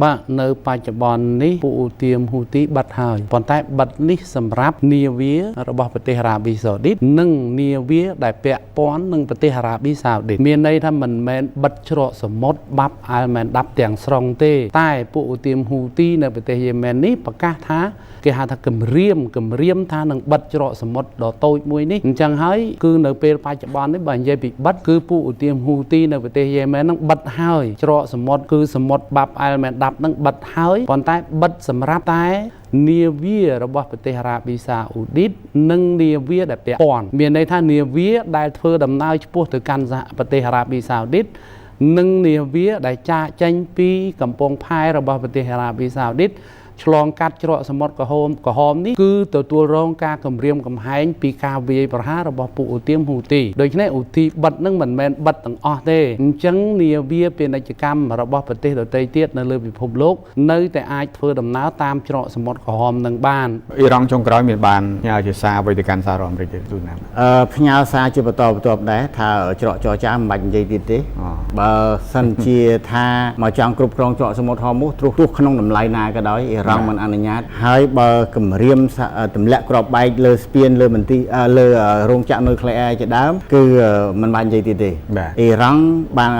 បាទនៅបច្ចុប្បន្ននេះពួកឧទាមហ៊ូទីបាត់ហើយប៉ុន្តែបាត់នេះសម្រាប់នាវារបស់ប្រទេសអារ៉ាប៊ីសាអូឌីតនិងនាវាដែលពាក់ព័ន្ធនឹងប្រទេសអារ៉ាប៊ីសាអូឌីតមានន័យថាមិនមែនបិទច្រកសមុទ្របាប់អែលមែនដាប់ទាំងស្រុងទេតែពួកឧទាមហ៊ូទីនៅប្រទេសយេម៉ែននេះប្រកាសថាគេហៅថាគម្រាមថានឹងបិទច្រកសមុទ្រដ៏តូចមួយនេះអញ្ចឹងហើយគឺនៅពេលបច្ចុប្បន្ននេះបើនិយាយពីបិទគឺពួកឧទាមហ៊ូទីនៅប្រទេសយេម៉ែននឹងបិទហើយច្រកសមុទ្រគឺសមុទ្របាប់អែលមែនដាប់នឹងបិទហើយប៉ុន្តែបិទសម្រាប់តែនាវារបស់ប្រទេសអារ៉ាប៊ីសាអូឌីតនិងនាវាដែលពាក់ព័ន្ធមានន័យថានាវាដែលធ្វើដំណើរឆ្ពោះទៅកាន់ប្រទេសអារ៉ាប៊ីសាអូឌីតនិងនាវាដែលចាកចេញពីកំពង់ផែរបស់ប្រទេសអារ៉ាប៊ីសាអូឌីតឆ្លងកាត់ច្រកសមុទ្រក្រហមនេះគឺទទួលរងការគំរាមកំហែងពីការវាយប្រហាររបស់ពួកឧទាមហ៊ូទីដូច្នេះឧទាបិទនឹងមិនមែនបិទទាំងអស់ទេអញ្ចឹងនាវាពាណិជ្ជកម្មរបស់ប្រទេសដទៃទៀតនៅលើពិភពលោកនៅតែអាចធ្វើដំណើរតាមច្រកសមុទ្រក្រហមនឹងបានអ៊ីរ៉ង់ចុងក្រោយមានបានផ្ញើជាសារអ្វីទៅកាន់សហរដ្ឋអាមេរិកទេទូណាផ្ញើសារជាបន្តបន្ទាប់ដែរថាច្រកចរចាមិនបាច់និយាយទៀតទេបើសិនជាថាមកចង់គ្រប់គ្រងច្រកសមុទ្រហោមទោះក្នុងតម្លៃណាក៏ដោយអ៊ីរ៉ង់មិនអនុញ្ញាតហើយបើគម្រាមទម្លាក់គ្រាប់បែកលើស្ពានលើមន្ទីរលើរោងចក្រនុយក្លេអ៊ែរជាដើមគឺមិនបាននិយាយទៀតទេអ៊ីរ៉ង់បា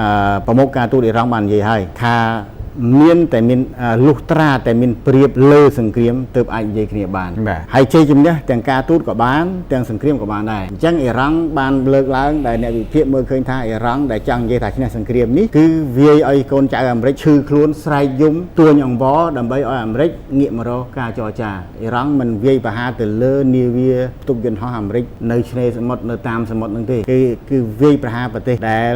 នប្រមុខការទូតអ៊ីរ៉ង់បាននិយាយហើយថាមានតែមានលុះត្រាតែមានព្រៀបលើសង្គ្រាមទើបអាចនិយាយគ្នាបានហើយជ័យជំនះទាំងការទូតក៏បានទាំងសង្គ្រាមក៏បានដែរអញ្ចឹងអ៊ីរ៉ង់បានលើកឡើងដែលអ្នកវិភាគមើលឃើញថាអ៊ីរ៉ង់ដែលចង់និយាយថាឈ្នះសង្គ្រាមនេះគឺវាយឲ្យកូនចៅអាមេរិកឈឺខ្លួនស្រែកយំទួញអង្វរដើម្បីឲ្យអាមេរិកងាកមករកការចរចាអ៊ីរ៉ង់មិនវាយប្រហារទៅលើនាវាផ្ទុកយន្តហោះអាមេរិកនៅឆ្នេរសមុទ្រនៅតាមសមុទ្រនឹងទេគឺវាយប្រហារប្រទេសដែ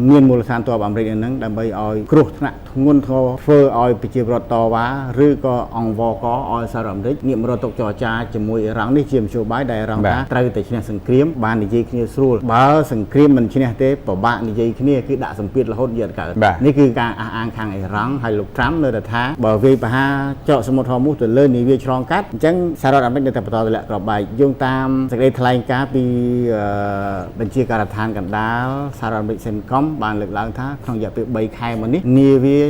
លមានមូលដ្ឋានទ័ពអាមេរិកហ្នឹងដើម្បីឲ្យគ្រោះថ្នាក់ធ្ងន់ធ្ងរធ្វើឲ្យប្រជាពលរដ្ឋតវ៉ាឬក៏អង្វរកឲ្យសហរដ្ឋអាមេរិកងាកមករកតុចរចាជាមួយអ៊ីរ៉ង់នេះជាមធ្យោបាយដែលអ៊ីរ៉ង់ថាត្រូវតែឈ្នះសង្គ្រាមបាននិយាយគ្នាស្រួលបើសង្គ្រាមមិនឈ្នះទេពិបាកនិយាយគ្នាគឺដាក់សម្ពាធរហូតយកកើតនេះគឺការអះអាងខាងអ៊ីរ៉ង់ហើយលោកត្រាំនៅតែថាបើវាយប្រហារច្រកសមុទ្រហោមទៅលើនាវាឆ្លងកាត់អញ្ចឹងសហរដ្ឋអាមេរិកនៅតែបន្តទម្លាក់គ្រាប់បែកយោងតាមសេចក្តីថ្លែងការណ៍ពីបញ្ជាការដ្ឋានកណ្ដាលសហរដ្ឋអាមេរិកសេនកំបានលើកឡើងថាក្នុងរយៈពេល3ខែមកនេះនាវា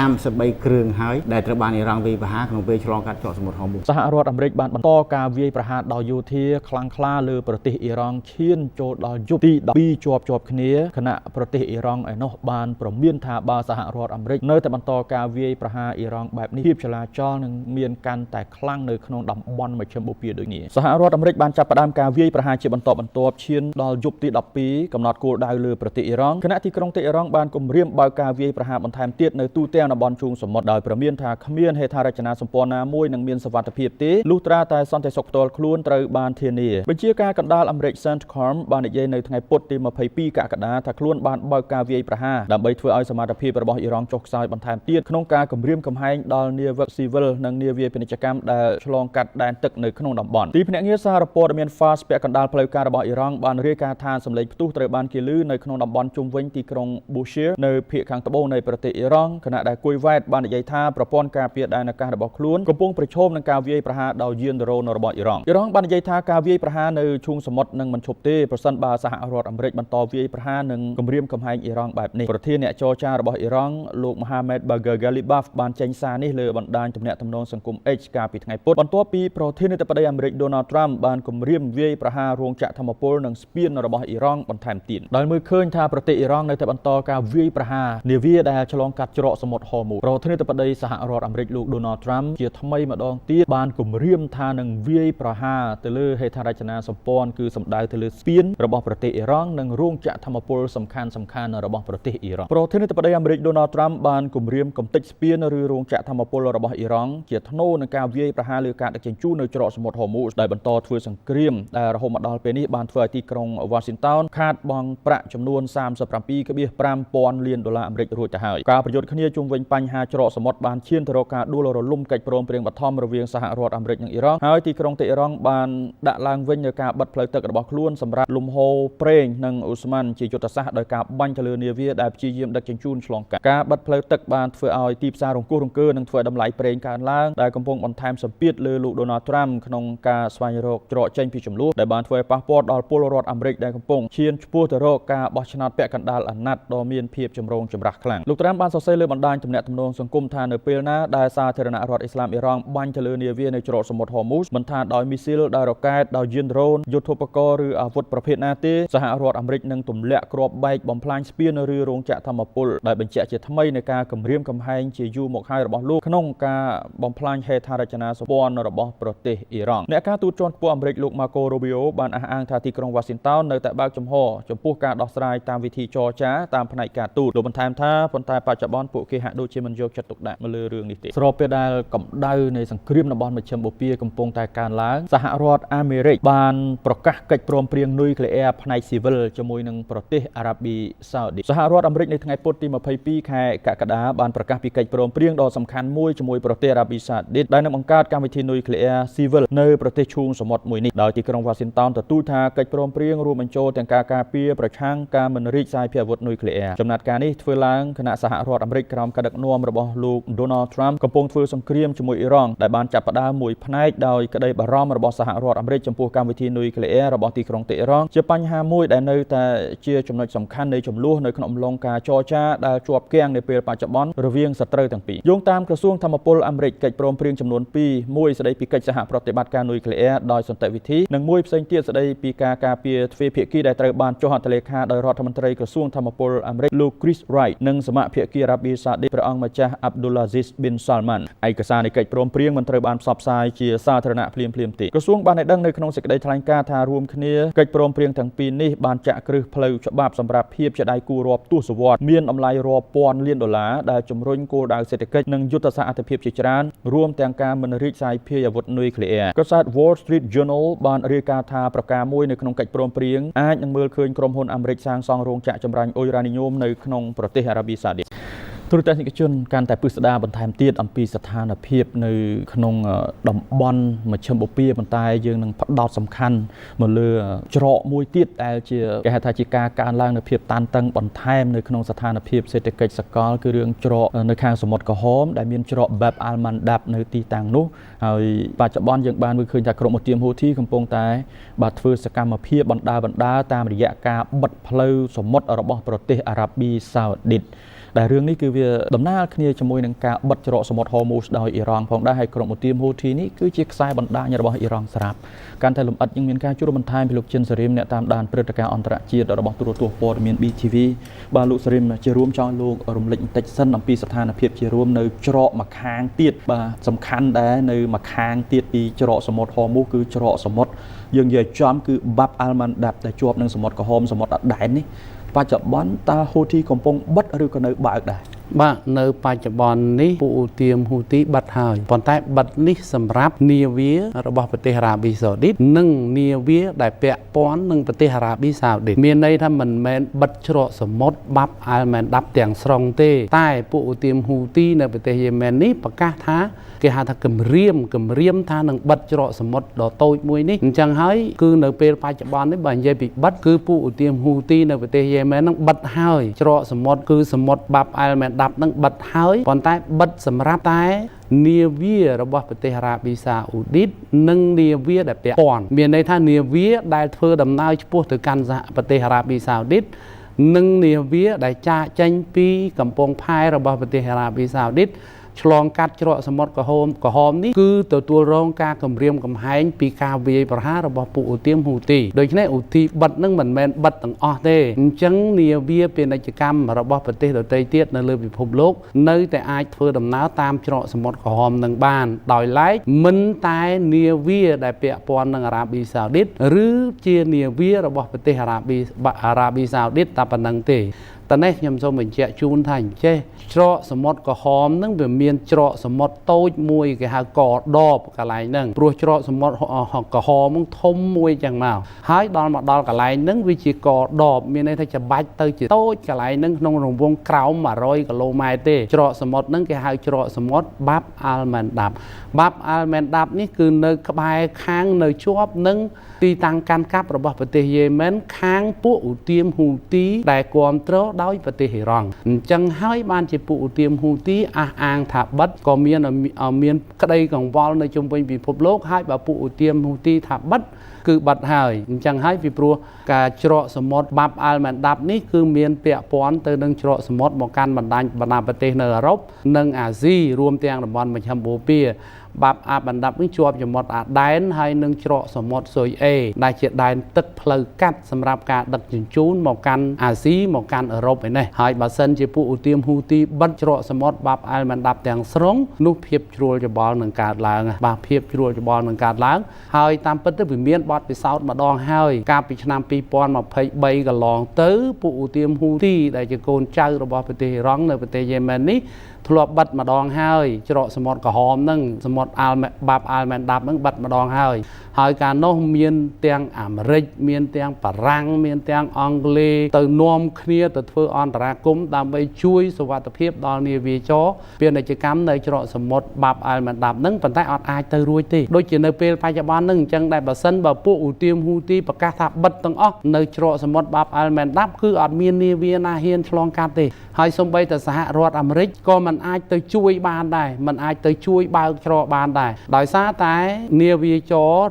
33គ្រឿងហើយដែលត្រូវបានអ៊ីរ៉ង់វាយប្រហារក្នុងពេលឆ្លងកាត់ច្រកសមុទ្រហោមសហរដ្ឋអាមេរិកបានបន្តការវាយប្រហារដោយយោធាខ្លាំងក្លាលើប្រទេសអ៊ីរ៉ង់ឈានចូលដល់យុគទី12ជាប់គ្នាខណៈប្រទេសអ៊ីរ៉ង់ឯណោះបានប្រមានថាបើសហរដ្ឋអាមេរិកនៅតែបន្តការវាយប្រហារអ៊ីរ៉ង់បែបនេះភាពចលាចលនឹងមានកាន់តែខ្លាំងនៅក្នុងតំបន់មជ្ឈិមបូព៌ាដូចនេះសហរដ្ឋអាមេរិកបានចាប់ផ្ដើមការវាយប្រហារជាបន្តបន្ទាប់ឈានដល់យុគទី12កំណត់គោលដៅលើប្រទេសអ៊ីរ៉ង់ខណៈទីក្រុងតេហ៍អ៊ីរ៉ង់បានគម្រាមបើកការវាយប្រហារបន្ថែមទៀតនៅទូទាំងតំបន់ជើងសមុទ្រដោយប្រមានថាគ្មានហេដ្ឋារចនាសម្ព័ន្ធណាមួយនឹងមានសុវត្ថិភាពទេលុះត្រាតែសន្តិសុខផ្ទាល់ខ្លួនត្រូវបានធានាបញ្ជាការកណ្ដាលអាមេរិក CENTCOM បាននិយាយនៅថ្ងៃពុធទី22កក្កដាថាខ្លួនបានបើកការវាយប្រហារដើម្បីធ្វើឲ្យសមត្ថភាពរបស់អ៊ីរ៉ង់ចុះខ្សោយបន្ថែមទៀតក្នុងការគម្រាមកំហែងដល់នាវិកស៊ីវិលនិងនាវាពាណិជ្ជកម្មដែលឆ្លងកាត់ដែនទឹកនៅក្នុងតំបន់ទីភ្នាក់ងារសារព័ត៌មាន FARS ពាក់កណ្ដាលផ្លូវការរបស់អ៊ីរ៉ង់បានរាយការណ៍ថាសម្លេងផ្ទុះត្រូវបានគេឮនៅក្នុងតំបន់ជុំវិញទីក្រុង Bushehr នៅភាគខាងត្បូងនៃប្រទេសអ៊ីរ៉ង់ខណៈដែលគុយវ៉ែតបាននិយាយថាប្រព័ន្ធការពារដែនអាកាសរបស់ខ្លួនកំពុងប្រឈមនឹងការវាយប្រហារដោយយានដ្រូនរបស់អ៊ីរ៉ង់បាននិយាយថាការវាយប្រហារនៅឈូងសមុទ្រនឹងមិនឈប់ទេប្រសិនបើសហរដ្ឋអាមេរិកបន្តវាយប្រហារនិងគំរាមកំហែងអ៊ីរ៉ង់បែបនេះប្រធានអ្នកចរចារបស់អ៊ីរ៉ង់លោក Mohammad Bagher Ghalibaf បានចេញសារនេះលើបណ្ដាញទំនាក់ទំនងសង្គម X កាលពីថ្ងៃពុធបន្ទាប់ពីប្រធានាធិបតីអាមេរិក Donald Trump បានគំរាមវាយប្រហាររោងចក្រថាមពលនិងស្ពានរបស់អ៊ីរ៉ង់បន្ថែមទៀតដោយមើលឃើញថាប្រទេសអ៊ីរ៉ង់នៅតែបន្តការវាយប្រហារនាវាដែលឆ្លងកាត់ច្រកសមុទ្រហូមប្រធានាធិបតីសហរដ្ឋអាមេរិកលោក Donald Trump ជាថ្មីម្ដងទៀតបានគម្រាមថានឹងវាយប្រហារទៅលើហេដ្ឋារចនាសម្ព័ន្ធគឺសំដៅទៅលើស្ពានរបស់ប្រទេសអ៊ីរ៉ង់និងរោងចក្រថាមពលសំខាន់របស់ប្រទេសអ៊ីរ៉ង់ប្រធានាធិបតីអាមេរិក Donald Trump បានគម្រាមកំទេចស្ពានឬរោងចក្រថាមពលរបស់អ៊ីរ៉ង់ជាថ្នូរនឹងការវាយប្រហារលើការដឹកជញ្ជូននៅច្រកសមុទ្រហូមូសដែលបន្តធ្វើសង្គ្រាមដែលរហូតមកដល់ពេលនេះបានធ្វើឲ្យទីក្រុង Washington ខាតបង់ប្រាក់ចំនួន $37.5 លានអាមេរិករួចទៅហើយការប្រយុទ្ធគ្នាជុំវិញបញ្ហាច្រកសមុទ្របានឈានទៅរកការដួលរលំកិច្ចព្រមព្រៀងបឋមរវាងសហរដ្ឋអាមេរិកនិងអ៊ីរ៉ង់ហើយទីក្រុងតេហ៍អ៊ីរ៉ង់បានដាក់ឡើងវិញនូវការបិទផ្លូវទឹករបស់ខ្លួនសម្រាប់លំហូរប្រេងនិងអូស្មန်ជាយុទ្ធសាស្ត្រដោយការបាញ់ទៅលើនាវាដែលព្យាយាមដឹកជញ្ជូនឆ្លងកាត់ការបិទផ្លូវទឹកបានធ្វើឲ្យទីផ្សាររង្គោះរង្គើនិងធ្វើឲ្យតម្លៃប្រេងកើនឡើងដែលកំពុងបន្ថែមសម្ពាធលើលោក Donald Trump ក្នុងការស្វែងរកច្រកចេញពីជម្លោះដែលបានធ្វើឲ្យប៉ះពាល់ដល់ពលរដ្ឋអាមេរិកដែលកំពុងឈានឆ្ពោះទៅរកការបោះឆ្នោតពាក់កណ្ដាលអាណត្តិដ៏មានភាពចម្រូងចម្រាសខ្លាំងលោក Trump បានសរសេរលើបណ្ដាញ ទំនាក់ទំនងសង្គមថានៅពេលណាដែលសាធារណរដ្ឋអ៊ីស្លាមអ៊ីរ៉ង់បាញ់ទៅលើនាវានៅច្រកសមុទ្រហូមូសមិនថាដោយមីស៊ីលដោយរ៉ុកែតដោយយានដ្រូនយុទ្ធោបករណ៍ឬអាវុធប្រភេទណាទេសហរដ្ឋអាមេរិកនឹងទម្លាក់គ្រាប់បែកបំផ្លាញស្ពានឬរោងចក្រថាមពលដែលបញ្ជាក់ជាថ្មីនៃការគម្រាមកំហែងជាយូរមកហើយរបស់លោកក្នុងការបំផ្លាញហេដ្ឋារចនាសម្ព័ន្ធរបស់ប្រទេសអ៊ីរ៉ង់អ្នកការទូតជាន់ខ្ពស់អាមេរិកលោក Marco Rubio បានអះអាងថាទីក្រុង Washington នៅតែបើកចំហចំពោះការដោះស្រាយតាមវិធីចរចាតាមផ្នែកការទូតលោកបន្ថែមថាប៉ុន្តែបច្ចុប្បន្នពួកគេហាក់ដូចជាមិនយកចិត្តទុកដាក់មកលើរឿងនេះទេស្របពេលដែលកម្ដៅនៃសង្គ្រាមតំបន់មជ្ឈិមបូព៌ាកំពុងតែកើនឡើងសហរដ្ឋអាមេរិកបានប្រកាសកិច្ចព្រមព្រៀងនុយក្លេអ៊ែរផ្នែកស៊ីវិលជាមួយនឹងប្រទេសអារ៉ាប៊ីសាអូឌីតសហរដ្ឋអាមេរិកនៅថ្ងៃពុធទី22ខែកក្កដាបានប្រកាសពីកិច្ចព្រមព្រៀងដ៏សំខាន់មួយជាមួយប្រទេសអារ៉ាប៊ីសាអូឌីតដែលនឹងបង្កើតកម្មវិធីនុយក្លេអ៊ែរស៊ីវិលនៅប្រទេសឈូងសមុទ្រមួយនេះដោយទីក្រុង Washington ទទូចថាកិច្ចព្រមព្រៀងរួមបញ្ចូលទាំងការការពារប្រឆាំងការមិនរីកសាយភាវុធនុយក្លេអ៊ែរចំណាត់ការនេះធ្វើឡើងខណៈសហរដ្ឋអាមេរិកក្រោមការដឹកនាំរបស់លោក Donald Trump កំពុងធ្វើសង្គ្រាមជាមួយអ៊ីរ៉ង់ដែលបានចាប់ផ្ដើមមួយផ្នែកដោយក្តីបារម្ភរបស់សហរដ្ឋអាមេរិកចំពោះកម្មវិធីនុយក្លេអ៊ែររបស់ទីក្រុងតេហ៍រ៉ង់ជាបញ្ហាមួយដែលនៅតែជាចំណុចសំខាន់នៃចំនួននៅក្នុងអំឡុងការចរចាដែលជាប់គាំងនៅពេលបច្ចុប្បន្នរវាងសត្រូវទាំងពីរយោងតាមក្រសួងធម្មពលអាមេរិកកិច្ចព្រមព្រៀងចំនួន2មួយស្តីពីកិច្ចសហប្រតិបត្តិការនុយក្លេអ៊ែរដោយសន្តិវិធីនិងមួយផ្សេងទៀតស្តីពីការការពារទ្វេភាគីដែលត្រូវបានចុះហត្ថលេខាដោយរដ្ឋមន្ត្រីក្រសួងធម្មពលអាមេរិកលោក Chris Wright និងសមាភាគីអារ៉ាប៊ីសាអូឌីតព្រះអង្គម្ចាស់ Abdulaziz bin Salman ឯកសារនៃកិច្ចព្រមព្រៀងមិនត្រូវបានផ្សព្វផ្សាយជាសាធារណៈភ្លាមៗទេក្រសួងបានឲ្យដឹងនៅក្នុងសេចក្តីថ្លែងការណ៍ថារួមគ្នាកិច្ចព្រមព្រៀងទាំងពីរនេះបានចាក់គ្រឹះផ្លូវច្បាប់សម្រាប់ភាពជាដៃគូរាប់ទសវត្សរ៍មានតម្លៃរាប់ពាន់លានដុល្លារដែលជំរុញគោលដៅសេដ្ឋកិច្ចនិងយុទ្ធសាស្ត្រអត្ថប្រយោជន៍ជាច្រើនរួមទាំងការមិនរីកសាយភាយអាវុធនុយក្លេអ៊ែរកាសែត Wall Street Journal បានរាយការណ៍ថាប្រការមួយនៅក្នុងកិច្ចព្រមព្រៀងអាចនឹងមើលឃើញក្រុមហ៊ុនអាមេរិកសាងសង់រោងចក្រចម្រាញ់អ៊ុយរ៉ានីញ៉ូមនៅក្នុងប្រទេសអារ៉ាប៊ីសាអូឌីតទូរទស្សនិកជនកាន់តែពិស្ដារបន្ថែមទៀតអំពីស្ថានភាពនៅក្នុងតំបន់មជ្ឈិមបូព៌ាប៉ុន្តែយើងនឹងផ្ដោតសំខាន់មកលើច្រកមួយទៀតដែលជាគេហៅថាជាការកើនឡើងនៅភាពតានតឹងបន្ថែមនៅក្នុងស្ថានភាពសេដ្ឋកិច្ចសកលគឺរឿងច្រកនៅខាងសមុទ្រក្រហមដែលមានច្រក Bab al-Mandab នៅទីតាំងនោះហើយបច្ចុប្បន្នយើងបានមើលឃើញថាក្រុមឧទាមហូធីកំពុងតែបាទធ្វើសកម្មភាពបណ្ដាតាមរយៈការបិទផ្លូវសមុទ្ររបស់ប្រទេសអារ៉ាប៊ីសាអូឌីតដែលរឿងនេះគឺវាដំណើរគ្នាជាមួយនឹងការបិទច្រកសមុទ្រហូមូសដោយអ៊ីរ៉ង់ផងដែរហើយក្រុមឧទាមហូធីនេះគឺជាខ្សែបណ្ដាញរបស់អ៊ីរ៉ង់ស្រាប់កាន់តែលម្អិតយើងមានការជួបបន្ថែមពីលោកចិនសេរីមអ្នកតាមដានព្រឹត្តិការណ៍អន្តរជាតិរបស់ទូរទស្សន៍ព័ត៌មាន BTV បាទលោកសេរីមជារួមចង់លោករំលេចបន្តិចសិនអំពីស្ថានភាពជារួមនៅច្រកម្ខាងទៀតបាទសំខាន់ដែរនៅម្ខាងទៀតពីច្រកសមុទ្រហូមូសគឺច្រកសមុទ្រយើងនិយាយចំគឺ Bab al-Mandab ដែលជាប់នឹងសមុទ្រក្រហមសមុទ្រអដែននេះបច្ចុប្បន្នតើហូធីកំពុងបិទឬក៏នៅបើកដែរបាទនៅបច្ចុប្បន្ននេះពួកឧទាមហូទីបិទហើយប៉ុន្តែបិទនេះសម្រាប់នាវារបស់ប្រទេសអារ៉ាប៊ីសាអូឌីតនិងនាវាដែលពាក់ព័ន្ធនឹងប្រទេសអារ៉ាប៊ីសាអូឌីតមានន័យថាមិនមែនបិទច្រកសមុទ្រ Bab al-Mandab ទាំងស្រុងទេតែពួកឧទាមហូទីនៅប្រទេសយេម៉ែននេះប្រកាសថាគេហៅថាគម្រាមថានឹងបិទច្រកសមុទ្រដ៏តូចមួយនេះអញ្ចឹងហើយគឺនៅពេលបច្ចុប្បន្ននេះបើនិយាយពីបិទគឺពួកឧទាមហូទីនៅប្រទេសយេម៉ែននឹងបិទហើយច្រកសមុទ្រគឺសមុទ្រ Bab al-Mandab នឹងបិទហើយប៉ុន្តែបិទសម្រាប់តែនាវារបស់ប្រទេសអារ៉ាប៊ីសាអូឌីតនិងនាវាដែលពាក់ព័ន្ធមានន័យថានាវាដែលធ្វើដំណើរឆ្ពោះទៅកាន់ប្រទេសអារ៉ាប៊ីសាអូឌីតនិងនាវាដែលចាកចេញពីកំពង់ផែរបស់ប្រទេសអារ៉ាប៊ីសាអូឌីតឆ្លងកាត់ច្រកសមុទ្រក្រហមនេះគឺទទួលរងការគំរាមកំហែងពីការវាយប្រហាររបស់ពួកឧទាមហូទីដូច្នេះឧទីបិទនឹងមិនមែនបិទទាំងអស់ទេអញ្ចឹងនាវាពាណិជ្ជកម្មរបស់ប្រទេសដទៃទៀតនៅលើពិភពលោកនៅតែអាចធ្វើដំណើរតាមច្រកសមុទ្រក្រហមនឹងបានដោយឡែកមិនតែនាវាដែលពាក់ព័ន្ធនឹងអារ៉ាប៊ីសាអូឌីតឬជានាវារបស់ប្រទេសអារ៉ាប៊ីសាអូឌីតតែប៉ុណ្្នឹងទេតែនេះខ្ញុំសូមបញ្ជាក់ជូនថាអញ្ចេះច្រកសមុទ្រក្រហមហ្នឹងវាមានច្រកសមុទ្រតូចមួយគេហៅកដបកន្លែងហ្នឹងព្រោះច្រកសមុទ្រក្រហមហ្នឹងធំមួយចឹងមកហើយដល់មកដល់កន្លែងហ្នឹងវាជាកដបមានន័យថាច្បាច់ទៅជាតូចកន្លែងហ្នឹងក្នុងរង្វង់ក្រោម100គីឡូម៉ែត្រទេច្រកសមុទ្រហ្នឹងគេហៅច្រកសមុទ្រ Bab al-Mandab Bab al-Mandab នេះគឺនៅក្បែរខាងនៅជាប់នឹងទីតាំងកាន់កាប់របស់ប្រទេសយេម៉ែនខាងពួកឧទាមហូទីដែលគ្រប់គ្រង ដោយប្រទេសអ៊ីរ៉ង់អញ្ចឹងហើយបានជាពួកឧទាមហ៊ូទីអះអាងថាបិទក៏មានក្តីកង្វល់នៅជុំវិញពិភពលោកហើយបើពួកឧទាមហ៊ូទីថាបិទគឺបិទហើយអញ្ចឹងហើយពីព្រោះការច្រកសមុទ្របាប់អាល់ម៉ាន់ដាប់នេះគឺមានពាក់ព័ន្ធទៅនឹងច្រកសមុទ្រមកកាន់បណ្ដាប្រទេសនៅអឺរ៉ុបនិងអាស៊ីរួមទាំងតំបន់មជ្ឈិមបូព៌ាបាប់អាបណ្ដាប់នេះជាប់ជាមួយអាដែនហើយនឹងច្រកសមុទ្រស៊ុយអេដែលជាដែនទឹកផ្លូវកាត់សម្រាប់ការដឹកជញ្ជូនមកកាន់អាស៊ីមកកាន់អឺរ៉ុបឯនេះហើយបើសិនជាពួកឧទាមហ៊ូទីបិទច្រកសមុទ្របាប់អាល់ម៉ាន់ដាប់ទាំងស្រុងនោះភាពជ្រួលច្បល់នឹងកើតឡើងបាទភាពជ្រួលច្បល់នឹងកើតឡើងហើយតាមពិតទៅវាមានបទពិសោធន៍ម្ដងហើយកាលពីឆ្នាំ2023កន្លងទៅពួកឧទាមហ៊ូទីដែលជាកូនចៅរបស់ប្រទេសអ៊ីរ៉ង់នៅប្រទេសយេម៉ែននេះធ្លាប់បិទម្ដងហើយច្រកសមុទ្រក្រហមហ្នឹងសមុទ្របាប់អាល់ម៉ាន់ដាប់ហ្នឹងបិទម្ដងហើយការនោះមានទាំងអាមេរិកមានទាំងបារាំងមានទាំងអង់គ្លេសទៅនាំគ្នាទៅធ្វើអន្តរាគមន៍ដើម្បីជួយសុវត្ថិភាពដល់នាវាចរពាណិជ្ជកម្មនៅច្រកសមុទ្របាប់អាល់ម៉ាន់ដាប់ហ្នឹងប៉ុន្តែអត់អាចទៅរួចទេដូចជានៅពេលបច្ចុប្បន្នហ្នឹងអញ្ចឹងដែលបើសិនបើពួកឧទាមហ៊ូទីប្រកាសថាបិទទាំងអស់នៅច្រកសមុទ្របាប់អាល់ម៉ាន់ដាប់គឺអត់មាននាវាណាហ៊ានឆ្លងកាត់ទេហើយសូម្បីតែសហរដ្ឋអាមេរិកក៏មិនអាចទៅជួយបានដែរមិនអាចទៅជួយបើកច្រកបានដែរដោយសារតែនាវាចរ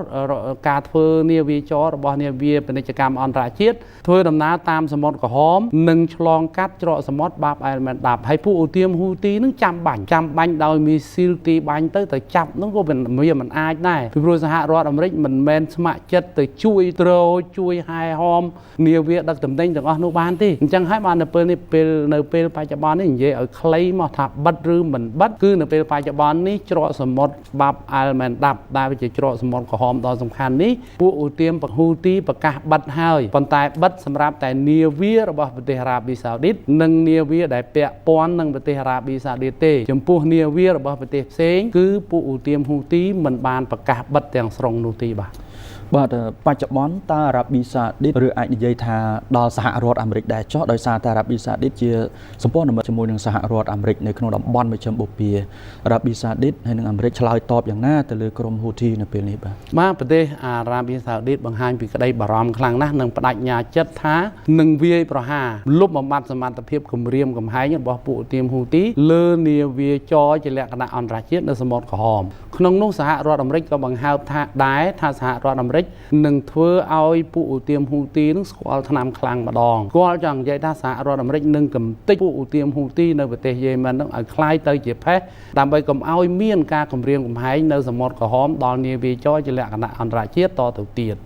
ការធ្វើនាវាចររបស់នាវាពាណិជ្ជកម្មអន្តរជាតិធ្វើដំណើរតាមសមុទ្រក្រហមនិងឆ្លងកាត់ច្រកសមុទ្របាប់អាល់ម៉ាន់ដាប់ហើយពួកឧទាមហ៊ូទីនឹងចាំបាញ់ដោយមីស៊ីលទីបាញ់ទៅចាប់នោះក៏វាមិនអាចដែរពីព្រោះសហរដ្ឋអាមេរិកមិនមែនស្ម័គ្រចិត្តទៅជួយទ្រជួយហែហមនាវាដឹកទំនិញទាំងអស់នោះបានទេអញ្ចឹងហើយបាននៅពេលបច្ចុប្បន្ននេះនិយាយឲ្យខ្លីមកថាបិទឬមិនបិទគឺនៅពេលបច្ចុប្បន្ននេះច្រកសមុទ្របាប់អាល់ម៉ាន់ដាប់ដែលជាច្រកសមុទ្រក្រហមដ៏សំខាន់នេះពួកឧទាមហ៊ូទីប្រកាសបិទហើយប៉ុន្តែបិទសម្រាប់តែនាវារបស់ប្រទេសអារ៉ាប៊ីសាអូឌីតនិងនាវាដែលពាក់ព័ន្ធនឹងប្រទេសអារ៉ាប៊ីសាអូឌីតទេចំពោះនាវារបស់ប្រទេសផ្សេងគឺពួកឧទាមហ៊ូទីមិនបានប្រកាសបិទទាំងស្រុងនោះទេបាទបច្ចុប្បន្នតើអារ៉ាប៊ីសាអូឌីតឬអាចនិយាយថាដល់សហរដ្ឋអាមេរិកដែរចុះដោយសារតែអារ៉ាប៊ីសាអូឌីតជាសម្ព័ន្ធមិត្តជាមួយនឹងសហរដ្ឋអាមេរិកនៅក្នុងតំបន់មជ្ឈិមបូព៌ាអារ៉ាប៊ីសាអូឌីតហើយនិងអាមេរិកឆ្លើយតបយ៉ាងណាទៅលើក្រុមហ៊ូធីនៅពេលនេះបាទប្រទេសអារ៉ាប៊ីសាអូឌីតបង្ហាញពីក្តីបារម្ភខ្លាំងណាស់និងបដិញ្ញាចិត្តថានឹងវាយប្រហារលុបបំបាត់សមត្ថភាពគម្រាមកំហែងរបស់ពួកឧទាមហ៊ូទីលើនាវាចរជាលក្ខណៈអន្តរជាតិនៅសមុទ្រក្រហមក្នុងនោះសហរដ្ឋអាមេរិកក៏បង្ហើបថាសហរដ្ឋអាមេរិកនឹងធ្វើឲ្យពួកឧទាមហ៊ូទីនឹងស្គាល់ថ្នាំខ្លាំងម្ដងស្គាល់ចង់និយាយថាសហរដ្ឋអាមេរិកនឹងកំទេចពួកឧទាមហ៊ូទីនៅប្រទេសយេម៉ែននឹងឲ្យคล้ายទៅជាផេះដើម្បីកុំឲ្យមានការគម្រាមកំហែងនៅសមុទ្រក្រហមដល់នាវាចរជាលក្ខណៈអន្តរជាតិតទៅទៀត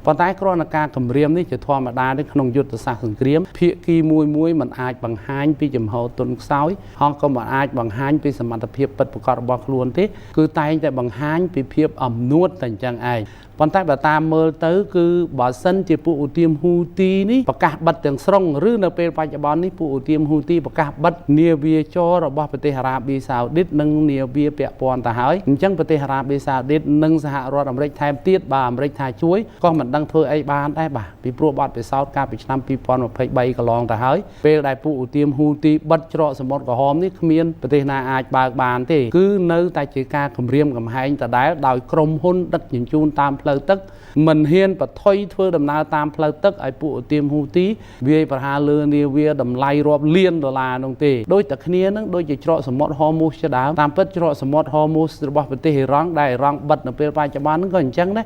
ប៉ុន្តែគ្រាន់តែការគម្រាមនេះជាធម្មតាទេក្នុងយុទ្ធសាស្ត្រសង្គ្រាមភាគីមួយមិនអាចបង្ហាញពីចំហទុនខ្សោយហើយក៏មិនអាចបង្ហាញពីសមត្ថភាពពិតប្រាកដរបស់ខ្លួនទេគឺតែងតែបង្ហាញពីភាពអំនួតតែអញ្ចឹងឯងប៉ុន្តែបើតាមមើលទៅគឺបើសិនជាពួកឧទាមហ៊ូទីនេះប្រកាសបិទទាំងស្រុងឬនៅពេលបច្ចុប្បន្ននេះពួកឧទាមហ៊ូទីប្រកាសបិទនាវាចររបស់ប្រទេសអារ៉ាប៊ីសាអូឌីតនិងនាវាពាក់ព័ន្ធទៅហើយអញ្ចឹងប្រទេសអារ៉ាប៊ីសាអូឌីតនិងសហរដ្ឋអាមេរិកថែមទៀតបើអាមេរិកថាជួយក៏មិនដឹងធ្វើអីបានដែរបាទពីព្រោះបទពិសោធន៍កាលពីឆ្នាំ2023កន្លងទៅហើយពេលដែលពួកឧទាមហ៊ូទីបិទច្រកសមុទ្រក្រហមនេះគ្មានប្រទេសណាអាចបើកបានទេគឺនៅតែជាការគម្រាមកំហែងដដែលដោយក្រុមហ៊ុនដឹកជញ្ជូនតាមផ្លូវទឹកមិនហ៊ានបន្ថយធ្វើដំណើរតាមផ្លូវទឹកឲ្យពួកឧទាមហ៊ូទីវាយប្រហារលើនាវាតម្លៃរាប់លានដុល្លារនោះទេដូចតែគ្នានឹងដូចជាច្រកសមុទ្រហូមូសជាដើមតាមពិតច្រកសមុទ្រហូមូសរបស់ប្រទេសអ៊ីរ៉ង់ដែលអ៊ីរ៉ង់បិទនៅពេលបច្ចុប្បន្នហ្នឹងក៏អញ្ចឹងដែរ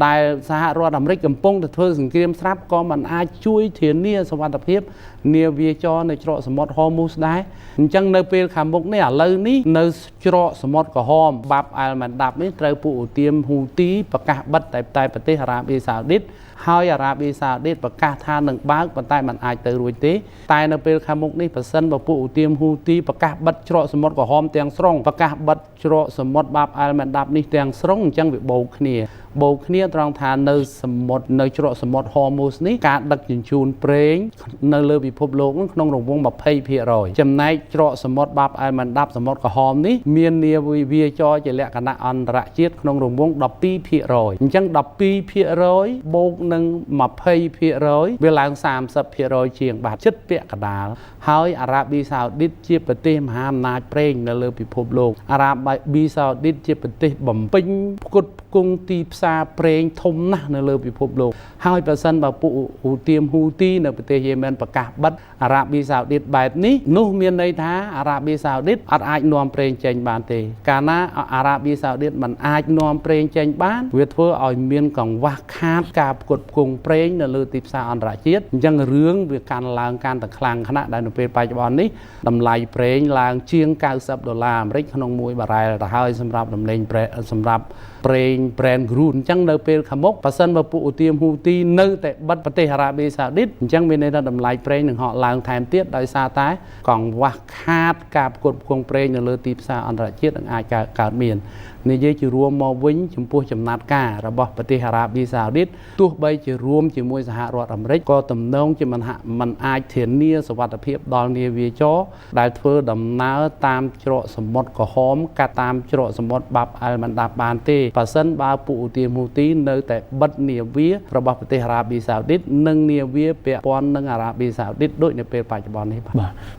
ដែលសហរដ្ឋអាមេរិកកំពុងតែធ្វើសង្គ្រាមស្រាប់ក៏មិនអាចជួយធានាសុវត្ថិភាពនាវាចរនៅច្រកសមុទ្រហូមូសដែរអញ្ចឹងនៅពេលខាងមុខនេះឥឡូវនេះនៅច្រកសមុទ្រក្រហមបាប់អាល់ម៉ាន់ដាប់នេះត្រូវពួកឧទាមហ៊ូទីប្រកាសបិទតែប្រទេសអារ៉ាប៊ីសាអូឌីតហើយអារ៉ាប៊ីសាអូឌីតប្រកាសថានឹងបើកប៉ុន្តែมันអាចទៅរួចទេតែនៅពេលខាងមុខនេះប្រសិនបើពួកឧទាមហ៊ូទីប្រកាសបិទច្រកសមុទ្រក្រហមទាំងស្រុងប្រកាសបិទច្រកសមុទ្របាប់អាល់ម៉ាន់ដាប់នេះទាំងស្រុងអញ្ចឹងវាបូកគ្នាត្រង់ថានៅសមុទ្រនៅច្រកសមុទ្រហូមូសនេះការដឹកជញ្ជូនប្រេងនៅលើពិភពលោកនោះក្នុងរង្វង់ 20% ចំណែកច្រកសមុទ្របាប់អាល់ម៉ាន់ដាប់សមុទ្រក្រហមនេះមាននាវាចរជាលក្ខណៈអន្តរជាតិក្នុងរង្វង់ 12% អញ្ចឹង 12% បូកនឹង 20% វាឡើង 30% ជាងបាទជិតពាក់កណ្ដាលហើយអារ៉ាប៊ីសាអូឌីតជាប្រទេសមហាអំណាចប្រេងនៅលើពិភពលោកអារ៉ាប៊ីសាអូឌីតជាប្រទេសបំពេញផ្គត់ផ្គង់ទីផ្សារប្រេងធំណាស់នៅលើពិភពលោក ហើយបើសិនបើពួកហ៊ូទៀមហ៊ូទីនៅប្រទេសយេម៉ែនប្រកាសបិទអារ៉ាប៊ីសាអូឌីតបែបនេះនោះមានន័យថាអារ៉ាប៊ីសាអូឌីតអត់អាចនាំប្រេងចេញបានទេកាលណាអារ៉ាប៊ីសាអូឌីតមិនអាចនាំប្រេងចេញបានវាធ្វើឲ្យមានកង្វះខាតការផ្គត់ផ្គង់ប្រេងនៅលើទីផ្សារអន្តរជាតិអញ្ចឹងរឿងវាកាន់ឡើងកាន់តែខ្លាំងខ្លាំងដែលនៅពេលបច្ចុប្បន្ននេះតម្លៃប្រេងឡើងជាង$90អាមេរិកក្នុងមួយបារ៉ែលទៅហើយសម្រាប់ដំណេញសម្រាប់ប្រេង brand crude អញ្ចឹងនៅពេលខាងមុខបើសិនបើពួកឧទាមហ៊ូទីនៅតែបិទប្រទេសអារ៉ាប៊ីសាអូឌីតអញ្ចឹងមានន័យថាតម្លៃប្រេងនឹងហក់ឡើងថែមទៀតដោយសារតែកង្វះខាតការផ្គត់ផ្គង់ប្រេងនៅលើទីផ្សារអន្តរជាតិនឹងអាចកើតមាននិយាយជារួមមកវិញចំពោះចំណាត់ការរបស់ប្រទេសអារ៉ាប៊ីសាអូឌីតទោះបីជារួមជាមួយសហរដ្ឋអាមេរិកក៏ទំនងជាមិនអាចធានាសុវត្ថិភាពដល់នាវាចរដែលធ្វើដំណើរតាមច្រកសមុទ្រក្រហមកាត់តាមច្រកសមុទ្របាប់អែលមិនដាប់បានទេបើសិនបើពួកឧទាមហ៊ូទីនៅតែបិទនាវារបស់ប្រទេសអារ៉ាប៊ីសាអូឌីតនិងនាវាពាក់ព័ន្ធនឹងអារ៉ាប៊ីសាអូឌីតដូចនៅពេលបច្ចុប្បន្ននេះ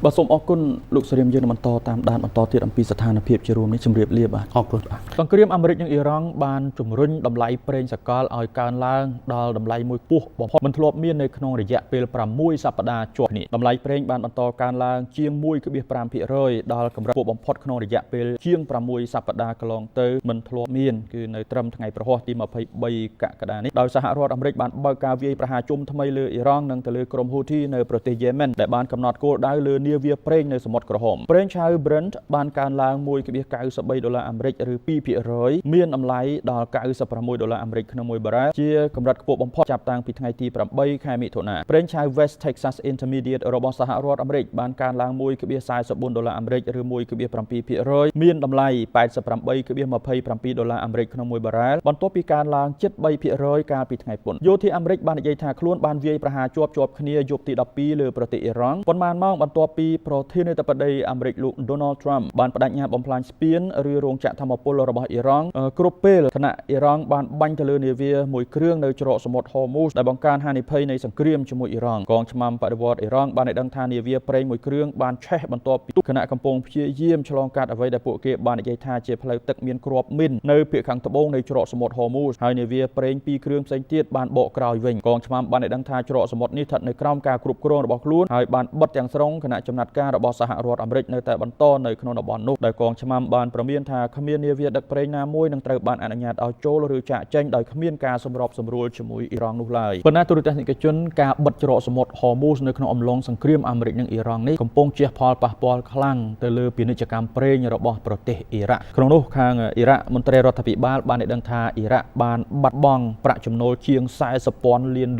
បាទសូមអរគុណលោកសេរីមយើងបន្តតាមដានបន្តទៀតអំពីស្ថានភាពជារួមនេះជម្រាបលាបាទអរគុណសង្គ្រាមអាមេរិកនិងអ៊ីរ៉ង់បានជំរុញតម្លៃប្រេងសកលឲ្យកើនឡើងដល់តម្លៃមួយពោះបំផុតមិនធ្លាប់មាននៅក្នុងរយៈពេល6សប្តាហ៍ជាប់គ្នាតម្លៃប្រេងបានបន្តកើនឡើងជាង 1.5% ដល់កម្រិតខ្ពស់បំផុតក្នុងរយៈពេលជាង6សប្តាហ៍កន្លងទៅមិនធ្លាប់មានគឺនៅត្រឹមថ្ងៃប្រហ័សទី23កក្កដានេះដោយសហរដ្ឋអាមេរិកបានបើកការវាយប្រហារជុំថ្មីលើអ៊ីរ៉ង់និងទៅលើក្រុមហ៊ូធីនៅប្រទេសយេម៉ែនដែលបានកំណត់គោលដៅលើនាវាប្រេងនៅសមុទ្រក្រហមប្រេងឆៅ Brent បានកើនឡើង $1.93 អាមេរិកឬ 2% មានតម្លៃដល់$96អាមេរិកក្នុងមួយបារ៉ែលជាកម្រិតខ្ពស់បំផុតចាប់តាំងពីថ្ងៃទី8ខែមិថុនាប្រេងឆៅ West Texas Intermediate របស់សហរដ្ឋអាមេរិកបានកើនឡើង$1.44អាមេរិកឬ 1.7% មានតម្លៃ$88.27អាមេរិកក្នុងមួយបារ៉ែលបន្ទាប់ពីកើនឡើងជិត 3% កាលពីថ្ងៃពុធយោធាអាមេរិកបាននិយាយថាខ្លួនបានវាយប្រហារជាប់គ្នាយប់ទី12លើប្រទេសអ៊ីរ៉ង់ប៉ុន្មានម៉ោងបន្ទាប់ពីប្រធានាធិបតីអាមេរិកលោក Donald Trump បានបដិញ្ញាបំផ្លាញស្ពានឬរោងចក្រថាមពលរបស់អ៊ីរ៉ង់គ្រប់ពេលខណៈអ៊ីរ៉ង់បានបាញ់ទៅលើនាវាមួយគ្រឿងនៅច្រកសមុទ្រ Hormuz ដែលបង្កើនហានិភ័យនៃសង្គ្រាមជាមួយអ៊ីរ៉ង់កងឆ្មាំបដិវត្តន៍អ៊ីរ៉ង់បានឲ្យដឹងថានាវាប្រេងមួយគ្រឿងបានឆេះបន្ទាប់ពីគណៈកំពុងព្យាយាមឆ្លងកាត់អ្វីដែលពួកគេបាននិយាយថាជាផ្លូវទឹកមានគ្រាប់មីននៅភាគខាងត្បូងនៃច្រកសមុទ្រ Hormuz ហើយនាវាប្រេងពីរគ្រឿងផ្សេងទៀតបានបកក្រោយវិញកងឆ្មាំបានឲ្យដឹងថាច្រកសមុទ្រនេះស្ថិតនៅក្រោមការគ្រប់គ្រងរបស់ខ្លួនហើយបានបិទទាំងស្រុងគណៈចំណាត់ការរបស់សហរដ្ឋអាមេរិកនៅតែបន្តនៅក្នុងតំបន់នោះដោយកងឆ្មាំបានព្រមានថាគ្មាននាវាដឹកប្រេងណាមួយនឹងត្រូវបានអនុញ្ញាតឲ្យចូលឬចាកចេញដោយគ្មានការសម្របសម្រួលជាមួយអ៊ីរ៉ង់នោះឡើយប៉ុន្តែទូរទស្សនិកជនការបិទច្រកសមុទ្រ Hormuz នៅក្នុងអំឡុងសង្គ្រាមអាមេរិកនិងអ៊ីរ៉ង់នេះកំពុងជះផលប៉ះពាល់ខ្លាំងទៅលើពាណិជ្ជកម្មប្រេងរបស់ប្រទេសអ៊ីរ៉ាក់ក្នុងនោះខាងអ៊ីរ៉ាក់មន្ត្រីរដ្ឋាភិបាលបានឲ្យដឹងថាអ៊ីរ៉ាក់បានបាត់បង់ប្រាក់ចំណូលជាង$40,000 លាន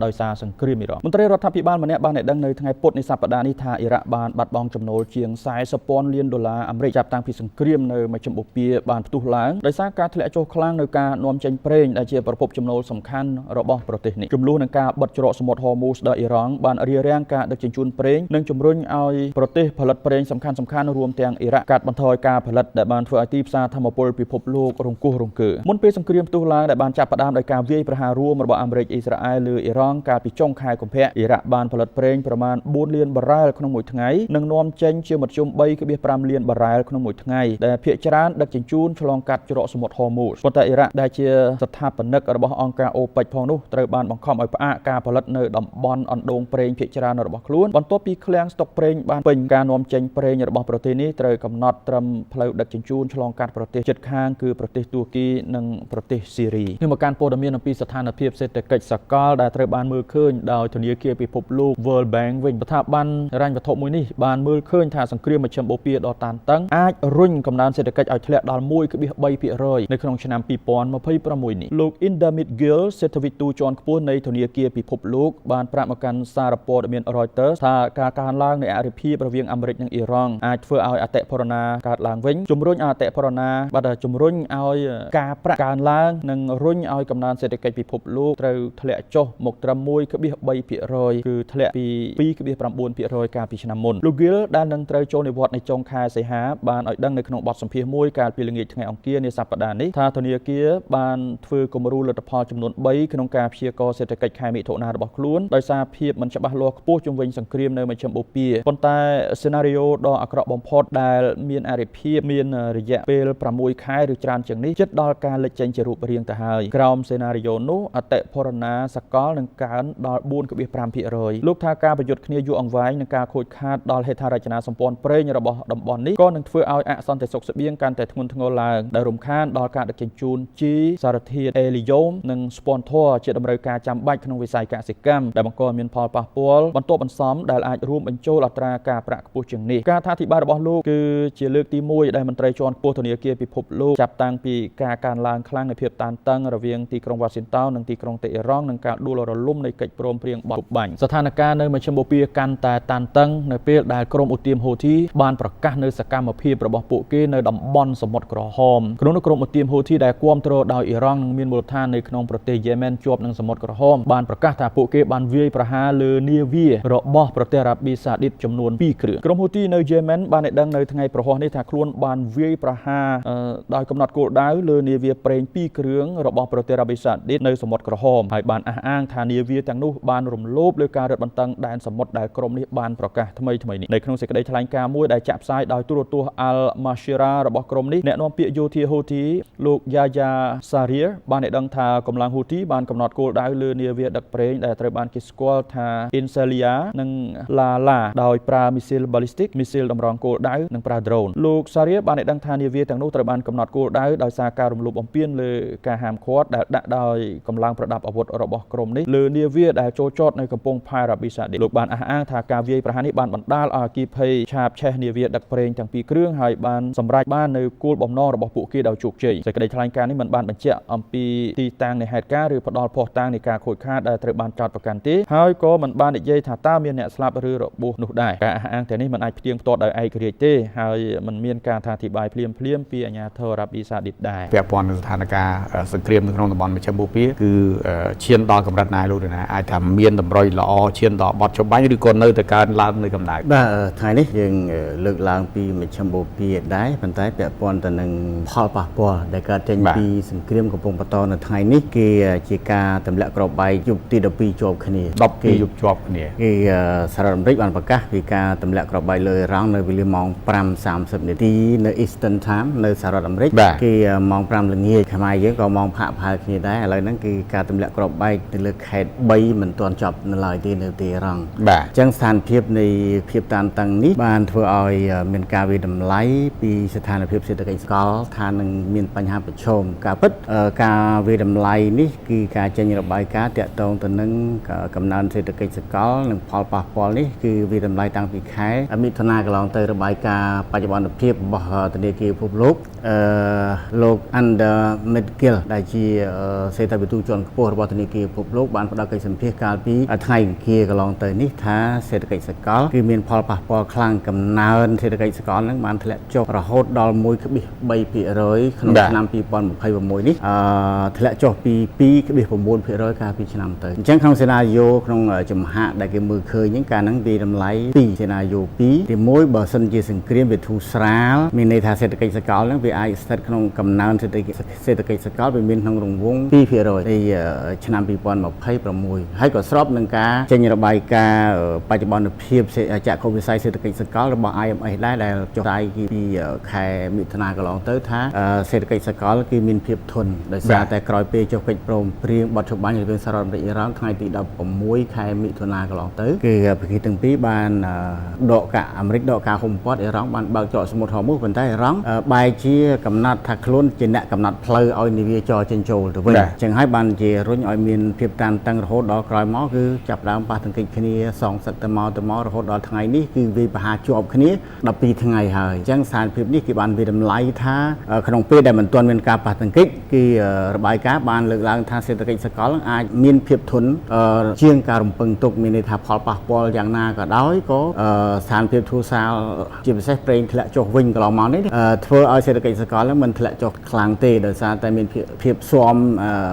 ដោយសារសង្គ្រាមអ៊ីរ៉ង់មន្ត្រីរដ្ឋាភិបាលម្នាក់បានឲ្យដឹងនៅថ្ងៃពុធនៃសប្តាហ៍នេះថាអ៊ីរ៉ាក់បានបាត់បង់ចំណូលជាង$40,000 លានអាមេរិកចាប់តាំងពីសង្គ្រាមនៅមជ្ឈិមបូព៌ាបានផ្ទុះឡើងដោយសារការធ្លាក់ចុះខ្លាំងនៅការនាំចេញប្រេងដែលជាប្រភពចំណូលសំខាន់របស់ប្រទេសនេះចំនួននឹងការបិទច្រកសមុទ្រ Hormuz ដល់អ៊ីរ៉ង់បានរារាំងការដឹកជញ្ជូនប្រេងនិងជំរុញឲ្យប្រទេសផលិតប្រេងសំខាន់រួមទាំងអ៊ីរ៉ាក់កាត់បន្ថយការផលិតដែលបានធ្វើឲ្យទីផ្សារថាមពលពិភពលោករង្គោះរង្គើមុនពេលសង្គ្រាមផ្ទុះឡើងដែលបានចាប់ផ្ដើមដោយការវាយប្រហាររួមរបស់អាមេរិកអ៊ីស្រាអែលលើអ៊ីរ៉ង់កាលពីចុងខែកុម្ភៈអ៊ីរ៉ាក់បានផលិតប្រេងប្រមាណ4លានបារ៉ែលក្នុងមួយថ្ងៃនិងនាំចេញជាមធ្យម 3.5 លានបារ៉ែលក្នុងមួយថ្ងៃដែលភាគច្រើនដឹកជញ្ជូនឆ្លងកាត់ច្រកសមុទ្រ Hormuz ប៉ុន្តែអ៊ីរ៉ាក់ដែលជាស្ថាបនិករបស់អង្គការ OPEC ផងនោះត្រូវបានបង្ខំឲ្យផ្អាកការផលិតនៅតំបន់អណ្ដូងប្រេងភាគច្រើនរបស់ខ្លួនបន្ទាប់ពីឃ្លាំងស្តុកប្រេងបានពេញការនាំចេញប្រេងរបស់ប្រទេសនេះត្រូវកំណត់ត្រឹមផ្លូវដឹកជញ្ជូនឆ្លងកាត់ប្រទេសជិតខាងគឺប្រទេសទួរគីនិងប្រទេសស៊ីរីនេះមកកាន់ព័ត៌មានអំពីស្ថានភាពសេដ្ឋកិច្ចសកលដែលត្រូវបានមើលឃើញដោយធនាគារពិភពលោក World Bank វិញស្ថាប័នហិរញ្ញវត្ថុមួយនេះបានមើលឃើញថាសង្គ្រាមមជ្ឈិមបូព៌ាដ៏តានតឹងអាចរុញកំណើនសេដ្ឋកិច្ចឲ្យធ្លាក់ដល់ 1.3% នៅក្នុងឆ្នាំ2026នេះលោក Indamit Gill សេដ្ឋវិទូជាន់ខ្ពស់នៃធនាគារពិភពលោកបានប្រាប់មកកាន់សារព័ត៌មាន Reuters ថាការកើនឡើងនៃអរិភាពរវាងអាមេរិកនិងអ៊ីរ៉ង់អាចធ្វើឲ្យអតិផរណាកើតឡើងវិញជំរុញឲ្យអតិផរណាបាទជំរុញឲ្យការប្រាក់កើនឡើងនិងរុញឲ្យកំណើនសេដ្ឋកិច្ចពិភពលោកត្រូវធ្លាក់ចុះមកត្រឹម 1.3% គឺធ្លាក់ពី 2.9% កាលពីឆ្នាំមុនលោក Gill ដែលនឹងត្រូវចូលនិវត្តន៍នៅចុងខែសីហាបានឲ្យដឹងនៅក្នុងបទសម្ភាសន៍មួយកាលពីល្ងាច ថ្ងៃអង្គារនាសប្តាហ៍នេះថាធនាគារបានធ្វើគំរូលទ្ធផលចំនួន3ក្នុងការព្យាករណ៍សេដ្ឋកិច្ចខែមិថុនារបស់ខ្លួនដោយសារភាពមិនច្បាស់លាស់ខ្ពស់ជុំវិញសង្គ្រាមនៅមជ្ឈិមបូព៌ាប៉ុន្តែសេណារីយ៉ូដ៏អាក្រក់បំផុតដែលមានអរិភាពមានរយៈពេល6ខែឬច្រើនជាងនេះជិតដល់ការលេចចេញជារូបរាងទៅហើយក្រោមសេណារីយ៉ូនោះអតិផរណាសកលនឹងកើនដល់ 4.5% លោកថាការប្រយុទ្ធគ្នាយូរអង្វែងនិងការខូចខាតដល់ហេដ្ឋារចនាសម្ព័ន្ធប្រេងរបស់តំបន់នេះក៏នឹងធ្វើឲ្យអសន្តិសុខស្បៀងកាន់តែធ្ងន់ធ្ងរឡើងដែលរំខានដល់ការដឹកជញ្ជូនជីសារធាតុអេលីយ៉ូមនិងស្ពាន់ធ័រជាតម្រូវការចាំបាច់ក្នុងវិស័យកសិកម្មដែលបង្កមានផលប៉ះពាល់បន្ទាប់បន្សំដែលអាចរួមបញ្ចូលអត្រាការប្រាក់ខ្ពស់ជាងនេះការថាធិប្បាយរបស់លោកគឺជាលើកទី1ដែលមន្ត្រីជាន់ខ្ពស់ធនាគារពិភពលោកចាប់តាំងពីការកើនឡើងខ្លាំងនៃភាពតានតឹងរវាងទីក្រុងវ៉ាស៊ីនតោននិងទីក្រុងតេអ៊ីរ៉ង់និងការដួលរលំនៃកិច្ចព្រមព្រៀងបត់បាញ់ស្ថានភាពនៅមជ្ឈិមបូព៌ាកាន់តែតានតឹងនៅពេលដែលក្រុមឧទាមហូធីបានប្រកាសនៅសកម្មភាពរបស់ពួកគេនៅតំបន់សមុទ្រក្រហមក្នុងនោះក្រុមឧទាមហូធីដែលគាំទ្រដោយអ៊ីរ៉ង់និងមានមូលដ្ឋាននៅក្នុងប្រទេសយេម៉ែនជាប់នឹងសមុទ្រក្រហមបានប្រកាសថាពួកគេបានវាយប្រហារលើនាវារបស់ប្រទេសអារ៉ាប៊ីសាអូឌីតចំនួន2គ្រឿងក្រុមហូទីនៅយេម៉ែនបានឲ្យដឹងនៅថ្ងៃប្រហោះនេះថាខ្លួនបានវាយប្រហារដោយកំណត់គោលដៅលើនាវាប្រេង2គ្រឿងរបស់ប្រទេសអារ៉ាប៊ីសាអូឌីតនៅសមុទ្រក្រហមហើយបានអះអាងថានាវាទាំងនោះបានរំលោភលើការរឹតបន្តឹងដែនសមុទ្រដែលក្រុមនេះបានប្រកាសថ្មីនេះនៅក្នុងសេចក្តីថ្លែងការណ៍មួយដែលចាក់ផ្សាយដោយទូរទស្សន៍ Al Mashira របស់ក្រុមនេះអ្នកនាំពាក្យយោធាហូទីលោក Yahya Sarrier បានឲ្យដឹងថាកម្លាំងហូទីបានកំណត់គោលដៅលើនាវាដឹកប្រេងដែលត្រូវបានគេស្គាល់ថា Inselia និង Lala ដោយប្រើមីស៊ីល ballistic មីស៊ីលតម្រង់គោលដៅនិងប្រើ drone លោក Sarrier បានឲ្យដឹងថានាវាទាំងនោះត្រូវបានកំណត់គោលដៅដោយសារការរំលោភបំពានលើការហាមឃាត់ដែលដាក់ដោយកម្លាំងប្រដាប់អាវុធរបស់ក្រុមនេះលើនាវាដែលចូលចតនៅកំពង់ផែអារ៉ាប៊ីសាអូឌីតលោកបានអះអាងថាការវាយប្រហារនេះបានបណ្ដាលឲ្យអគ្គីភ័យឆាបឆេះនាវាដឹកប្រេងទាំងពីរគ្រឿងហើយបានសម្រេចបាននៅគោលបំណងរបស់ពួកគេដោយជោគជ័យសេចក្តីថ្លែងការណ៍នេះមិនបានបញ្ជាក់អំពីទីតាំងនៃហេតុការណ៍ឬផ្ដាល់ភស្តុតាងនៃការខូចខាតដែលត្រូវបានចោទប្រកាន់ទេហើយក៏មិនបាននិយាយថាតើមានអ្នកស្លាប់ឬរបួសនោះដែរការអះអាងទាំងនេះមិនអាចផ្ទៀងផ្ទាត់ដោយឯករាជ្យទេហើយមិនមានការថាអធិប្បាយភ្លាមពីអាជ្ញាធរអារ៉ាប៊ីសាអូឌីតដែរពាក់ព័ន្ធនឹងស្ថានភាពសង្គ្រាមនៅក្នុងតំបន់មជ្ឈិមបូព៌ាគឺឈានដល់កម្រិតណាលោកណាអាចថាមានតម្រុយល្អឈានដល់បត់ចុះបាញ់ឬក៏នៅតែកើនឡើងនៅកម្ដៅបាទថ្ងៃនេះយើងលើកឡើងពីមជ្ឈិមបូព៌ាដែរប៉ុន្តែពាក់ព័ន្ធទៅនឹងផលប៉ះពាល់ដែលកើតចេញពីសង្គ្រាមកំពុងបន្តនៅថ្ងៃនេះគេជាការទម្លាក់គ្រាប់បែកយប់ទី12ជាប់គ្នា12យប់ជាប់គ្នាគេសហរដ្ឋអាមេរិកបានប្រកាសពីការទម្លាក់គ្រាប់បែកលើអ៊ីរ៉ង់នៅវេលាម៉ោង 5:30 នាទីនៅ Eastern Time នៅសហរដ្ឋអាមេរិកគេម៉ោង 5 ល្ងាចខ្មែរយើងក៏ម៉ោងផាកផាគ្នាដែរឥឡូវហ្នឹងគឺការទម្លាក់គ្រាប់បែកទៅលើខេត្ត3មិនទាន់ចប់នៅឡើយទេនៅទីអ៊ីរ៉ង់អញ្ចឹងស្ថានភាពនៃភាពតានតឹងនេះបានធ្វើឲ្យមានការវិតម្លៃពីស្ថានភាពសេដ្ឋកិច្ចសកលថានឹងមានបញ្ហាប្រឈមការពិតការវិតម្លៃនេះគឺការចេញរបាយការណ៍តាក់ទងទៅនឹងកំណើនសេដ្ឋកិច្ចសកលនិងផលប៉ះពាល់នេះគឺវិតម្លៃតាំងពីខែមិថុនាកន្លងទៅរបាយការណ៍បច្ចុប្បន្នភាពរបស់ធនាគារពិភពលោកលោក Under Medgill ដែលជាសេដ្ឋវិទូជាន់ខ្ពស់របស់ធនាគារពិភពលោកបានផ្ដល់កិច្ចសម្ភាសន៍កាលពីថ្ងៃអង្គារកន្លងទៅនេះថាសេដ្ឋកិច្ចសកលគឺមានផលប៉ះពាល់ខ្លាំងកំណើនសេដ្ឋកិច្ចសកលនឹងបានធ្លាក់ចុះរហូតដល់ 1.3% ក្នុងឆ្នាំ2026នេះធ្លាក់ចុះពី 2.9% កាលពីឆ្នាំទៅអញ្ចឹងក្នុងសេណារីយ៉ូក្នុងចំហាក់ដែលគេមើលឃើញហ្នឹងការហ្នឹងវាតម្លៃ2សេណារីយ៉ូ2ទី1បើសិនជាសង្គ្រាមវាធូរស្រាលមានន័យថាសេដ្ឋកិច្ចសកលហ្នឹងវាអាចស្ថិតក្នុងកំណើនសេដ្ឋកិច្ចសកលវាមានក្នុងរង្វង់ 2% នៃឆ្នាំ2026ហើយក៏ស្របនឹងការចេញរបាយការណ៍បច្ចុប្បន្នភាពចក្ខុវិស័យសេដ្ឋកិច្ចសកលរបស់ IMF ដែលចុះផ្សាយពីខែមិថុនាកន្លងទៅថាសេដ្ឋកិច្ចសកលគឺមានភាពធន់ដោយសារតែក្រោយពេលចុះកិច្ចព្រមព្រៀងបទចុះបាញ់រវាងសហរដ្ឋអាមេរិកអ៊ីរ៉ង់ថ្ងៃទី16ខែមិថុនាកន្លងទៅគឺភាគីទាំងពីរបានដកការអាមេរិកដកការហុំព័ទ្ធអ៊ីរ៉ង់បានបើកច្រកសមុទ្រហូមូសប៉ុន្តែអ៊ីរ៉ង់បែរជាកំណត់ថាខ្លួនជាអ្នកកំណត់ផ្លូវឲ្យនាវាចរចេញចូលទៅវិញអញ្ចឹងហើយបានជារុញឲ្យមានភាពតានតឹងរហូតដល់ក្រោយមកគឺចាប់ដើមប៉ះទង្គិចគ្នាសងសឹកទៅមករហូតដល់ថ្ងៃនេះគឺវាប្រហាជាប់គ្នា12ថ្ងៃហើយអញ្ចឹងស្ថានភាពនេះគេបានវិតម្លៃថាក្នុងពេលដែលមិនទាន់មានការប៉ះទង្គិចគឺរបាយការណ៍បានលើកឡើងថាសេដ្ឋកិច្ចសកលអាចមានភាពធន់ជាងការរំពឹងទុកមានន័យថាផលប៉ះពាល់យ៉ាងណាក៏ដោយក៏ស្ថានភាពធូរស្រាលជាពិសេសប្រេងធ្លាក់ចុះវិញកន្លងមកនេះធ្វើឲ្យសេដ្ឋកិច្ចសកលមិនធ្លាក់ចុះខ្លាំងទេដោយសារតែមានភាពស៊ាំ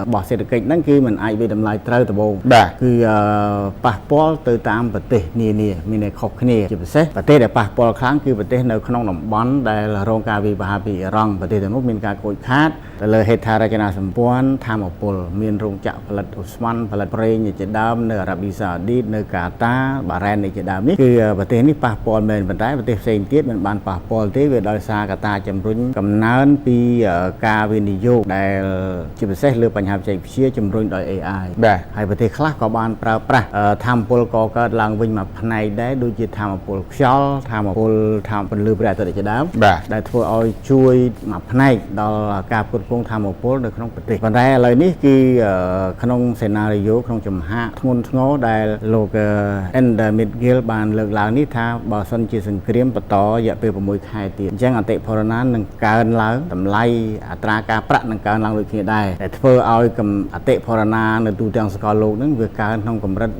របស់សេដ្ឋកិច្ចហ្នឹងគឺមិនអាចវិតម្លៃត្រូវដំបូងគឺប៉ះពាល់ទៅតាមប្រទេសនានាមានតែខុសគ្នាជាពិសេសប្រទេសដែលប៉ះពាល់ខ្លាំងគឺប្រទេសនៅក្នុងតំបន់ដែលរងការវាយប្រហារពីអ៊ី រ៉ង់ប្រទេសទាំងនោះមានការខូចខាតទៅលើហេដ្ឋារចនាសម្ព័ន្ធធម្មពលមានរោងចក្រផលិតឧស្ម័នផលិតប្រេងជាដើមនៅអារ៉ាប៊ីសាអូឌីតនៅកាតាបារ៉ែនជាដើមនេះគឺប្រទេសនេះប៉ះពាល់មែនប៉ុន្តែប្រទេសផ្សេងទៀតមិនបានប៉ះពាល់ទេវាដោយសារកត្តាជំរុញកំណើនពីការវិនិយោគដែលជាពិសេសលើបញ្ហាបច្ចេកវិទ្យាជំរុញដោយ AI ហើយប្រទេសខ្លះក៏បានប្រើប្រាស់ធម្មពលកកើតឡើងវិញមួយផ្នែកដែរដូចជាធម្មពលខ្យល់ធម្មពលពន្លឺព្រះអាទិត្យជាដើមដែលធ្វើឲ្យជួយមួយផ្នែកដល់ការផ្គត់ផ្គង់ធម្មពលនៅក្នុងប្រទេសប៉ុន្តែឥឡូវនេះគឺក្នុងសេណារីយ៉ូក្នុងចំហាក់ធ្ងន់ធ្ងរដែលលោក Ender Midgill បានលើកឡើងនេះថាបើសិនជាសង្គ្រាមបន្តរយៈពេល6ខែទៀតអញ្ចឹងអតិផរណានឹងកើនឡើងតម្លៃអត្រាការប្រាក់នឹងកើនឡើងដូចគ្នាដែរតែធ្វើឲ្យអតិផរណានៅទូទាំងសកលលោកហ្នឹងវាកើនក្នុងកម្រិត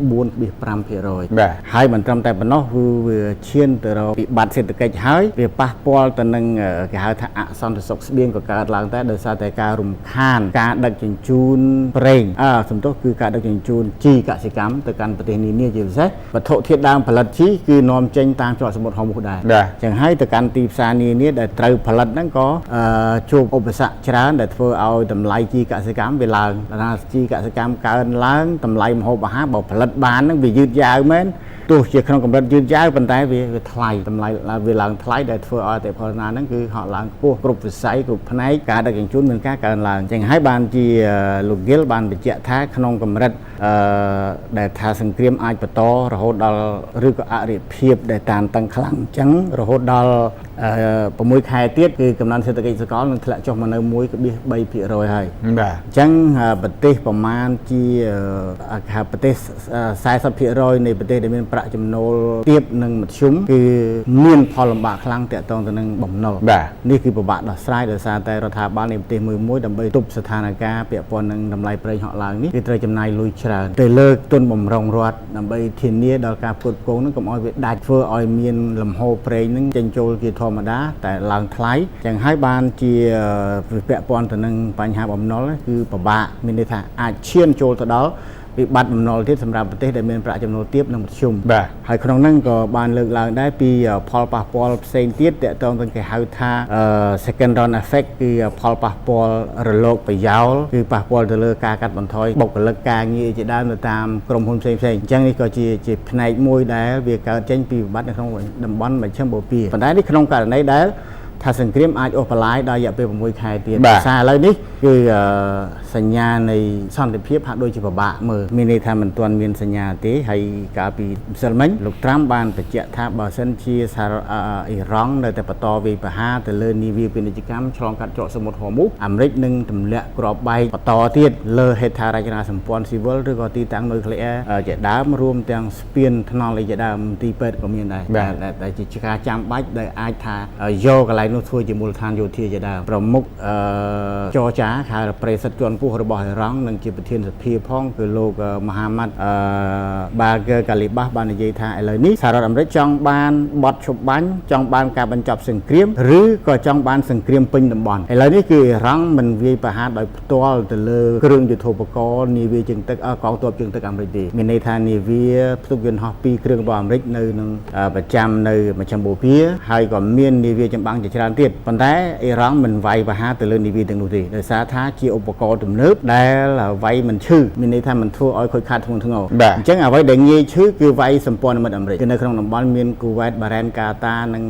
4.5% ហើយមិនត្រឹមតែប៉ុណ្ណោះគឺវាឈានទៅរកវិបត្តិសេដ្ឋកិច្ចហើយវាប៉ះពាល់ទៅនឹងគេហៅថាអសន្តិសុខស្បៀងក៏កើតឡើងដែរដោយសារតែការរំខានការដឹកជញ្ជូនប្រេងសំទោសគឺការដឹកជញ្ជូនជីកសិកម្មទៅកាន់ប្រទេសនានាជាពិសេសវត្ថុធាតុដើមផលិតជីគឺនាំចេញតាមច្រកសមុទ្រហោមហុសដែរអញ្ចឹងហើយទៅកាន់ទីផ្សារនានាដែលត្រូវផលិតហ្នឹងក៏ជួបឧបសគ្គច្រើនដែលធ្វើឲ្យតម្លៃជីកសិកម្មវាឡើងដល់ជីកសិកម្មកើនឡើងតម្លៃម្ហូបអាហារបើផលិតបានហ្នឹងវាយឺតយ៉ាវមែនទោះជាក្នុងកម្រិតយឺតយ៉ាវប៉ុន្តែវាថ្លៃតម្លៃវាឡើងថ្លៃដែលធ្វើឲ្យអតិផរណាហ្នឹងគឺហក់ឡើងខ្ពស់គ្រប់វិស័យគ្រប់ផ្នែកការដឹកជញ្ជូនមានការកើនឡើងអញ្ចឹងហើយបានជាលោក Gill បានបញ្ជាក់ថាក្នុងកម្រិតដែលថាសង្គ្រាមអាចបន្តរហូតដល់ឬក៏អរិភាពដែលតានតឹងខ្លាំងអញ្ចឹងរហូតដល់6ខែទៀតគឺកំណើនសេដ្ឋកិច្ចសកលនឹងធ្លាក់ចុះមកនៅ 1.3% ហើយបាទអញ្ចឹងប្រទេសប្រមាណជាប្រទេស 40% នៃប្រទេសដែលមានប្រាក់ចំណូលទាបនិងមធ្យមគឺមានផលលំបាកខ្លាំងទាក់ទងទៅនឹងបំណុលនេះគឺពិបាកដោះស្រាយដោយសារតែរដ្ឋាភិបាលនៃប្រទេសមួយដើម្បីទប់ស្ថានភាពពាក់ព័ន្ធនឹងតម្លៃប្រេងហក់ឡើងនេះគឺត្រូវចំណាយលុយច្រើនទៅលើទុនបំរុងរដ្ឋដើម្បីធានាដល់ការផ្គត់ផ្គង់នឹងកុំឲ្យវាដាច់ធ្វើឲ្យមានលំហូរប្រេងនឹងចេញចូលជាធម្មតាតែឡើងថ្លៃចឹងហើយបានជាពាក់ព័ន្ធទៅនឹងបញ្ហាបំណុលគឺពិបាកមានន័យថាអាចឈានចូលទៅដល់វិបត្តិបំណុលទៀតសម្រាប់ប្រទេសដែលមានប្រាក់ចំណូលទាបនិងមធ្យមហើយក្នុងហ្នឹងក៏បានលើកឡើងដែរពីផលប៉ះពាល់ផ្សេងទៀតទាក់ទងទៅគេហៅថា second round effect គឺផលប៉ះពាល់រលកប្រយោលគឺប៉ះពាល់ទៅលើការកាត់បន្ថយបុគ្គលិកការងារជាដើមនៅតាមក្រុមហ៊ុនផ្សេងៗអញ្ចឹងនេះក៏ជាផ្នែកមួយដែលវាកើតចេញពីវិបត្តិនៅក្នុងតំបន់មជ្ឈិមបូព៌ាប៉ុន្តែនេះក្នុងករណីដែលថាសង្គ្រាមអាចអូសបន្លាយដល់រយៈពេល6ខែទៀតភាសាឥឡូវនេះគឺសញ្ញានៃសន្តិភាពហាក់ដូចជាពិបាកមើលមានន័យថាមិនទាន់មានសញ្ញាទេហើយកាលពីម្សិលមិញលោកត្រាំបានបញ្ជាក់ថាបើសិនជាអ៊ីរ៉ង់នៅតែបន្តវាយប្រហារទៅលើនាវាពាណិជ្ជកម្មឆ្លងកាត់ច្រកសមុទ្រហូមូសអាមេរិកនឹងទម្លាក់គ្រាប់បែកបន្តទៀតលើហេដ្ឋារចនាសម្ព័ន្ធស៊ីវិលឬក៏ទីតាំងនុយក្លេអ៊ែរជាដើមរួមទាំងស្ពានថ្នល់ជាដើមទីពេទ្យក៏មានដែរដែលជាការចាំបាច់ដែលអាចថាយកកន្លែងនោះធ្វើជាមូលដ្ឋានយោធាជាដើមប្រមុខចរចាហៅប្រេសិតជាន់ខ្ពស់របស់អ៊ីរ៉ង់និងជាប្រធានសភាផងគឺលោកមហាម៉ាត់បាហ្គើកាលីបាសបាននិយាយថាឥឡូវនេះសហរដ្ឋអាមេរិកចង់បានបទឈប់បាញ់ចង់បានការបញ្ចប់សង្គ្រាមឬក៏ចង់បានសង្គ្រាមពេញតំបន់ឥឡូវនេះគឺអ៊ីរ៉ង់មិនវាយប្រហារដោយផ្ទាល់ទៅលើគ្រឿងយុទ្ធោបករណ៍នាវាជើងទឹកកងទ័ពជើងទឹកអាមេរិកទេមានន័យថានាវាផ្ទុកយន្តហោះ2គ្រឿងរបស់អាមេរិកនៅនឹងប្រចាំនៅមជ្ឈមបូព៌ាហើយក៏មាននាវាចម្បាំងជាច្រើនទៀតប៉ុន្តែអ៊ីរ៉ង់មិនវាយប្រហារទៅលើនាវាទាំងនោះទេដោយសារថាជាឧបករណ៍ទំនើបដែលវាយមិនឈឺមានន័យថាមិនធ្វើឲ្យខូចខាតធ្ងន់ធ្ងរអញ្ចឹងអ្វីដែលងាយឈឺគឺវាយសម្ព័ន្ធមិត្តអាមេរិកគឺនៅក្នុងតំបន់មានគូវ៉ែតបារ៉ែនកាតានិង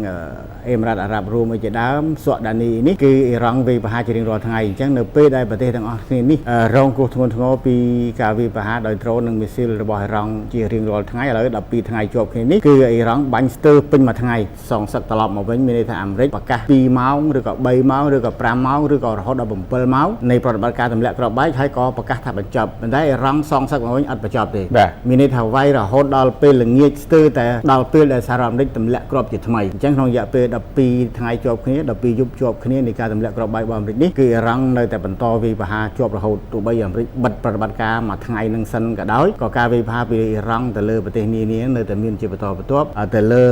អេមីរ៉ាតអារ៉ាប់រួមជាដើមសក់ដានីនេះគឺអ៊ីរ៉ង់វាយប្រហារជារៀងរាល់ថ្ងៃអញ្ចឹងនៅពេលដែលប្រទេសទាំងអស់គ្នានេះរងគ្រោះធ្ងន់ធ្ងរពីការវាយប្រហារដោយដ្រូននិងមីស៊ីលរបស់អ៊ីរ៉ង់ជារៀងរាល់ថ្ងៃឥឡូវ12ថ្ងៃជាប់គ្នានេះគឺអ៊ីរ៉ង់បាញ់ស្ទើរពេញមួយថ្ងៃសងសឹកត្រឡប់មកវិញមានន័យថាអាមេរិកប្រកាស2ម៉ោងឬក៏3ម៉ោងឬក៏5ម៉ោងឬក៏រហូតដល់7ម៉ោងនៃប្រតិបត្តិការទម្លាក់គ្រាប់បែកហើយក៏ប្រកាសថាបញ្ចប់ប៉ុន្តែអ៊ីរ៉ង់សងសឹកមកវិញអត់បញ្ចប់ទេមានន័យថាវាយរហូតដល់ពេលល្ងាចស្ទើរតែដល់ពេលដែលសហរដ្ឋអាមេរិកទម្លាក់គ្រាប់ជាថ្មីអញ្ចឹងក្នុងរយៈពេល12ថ្ងៃជាប់គ្នា12យប់ជាប់គ្នានៃការទម្លាក់គ្រាប់បែករបស់អាមេរិកនេះគឺអ៊ីរ៉ង់នៅតែបន្តវាយប្រហារជាប់រហូតទោះបីអាមេរិកបិទប្រតិបត្តិការមួយថ្ងៃនឹងសិនក៏ដោយក៏ការវាយប្រហារពីអ៊ីរ៉ង់ទៅលើប្រទេសនានានៅតែមានជាបន្តបន្ទាប់ទៅលើ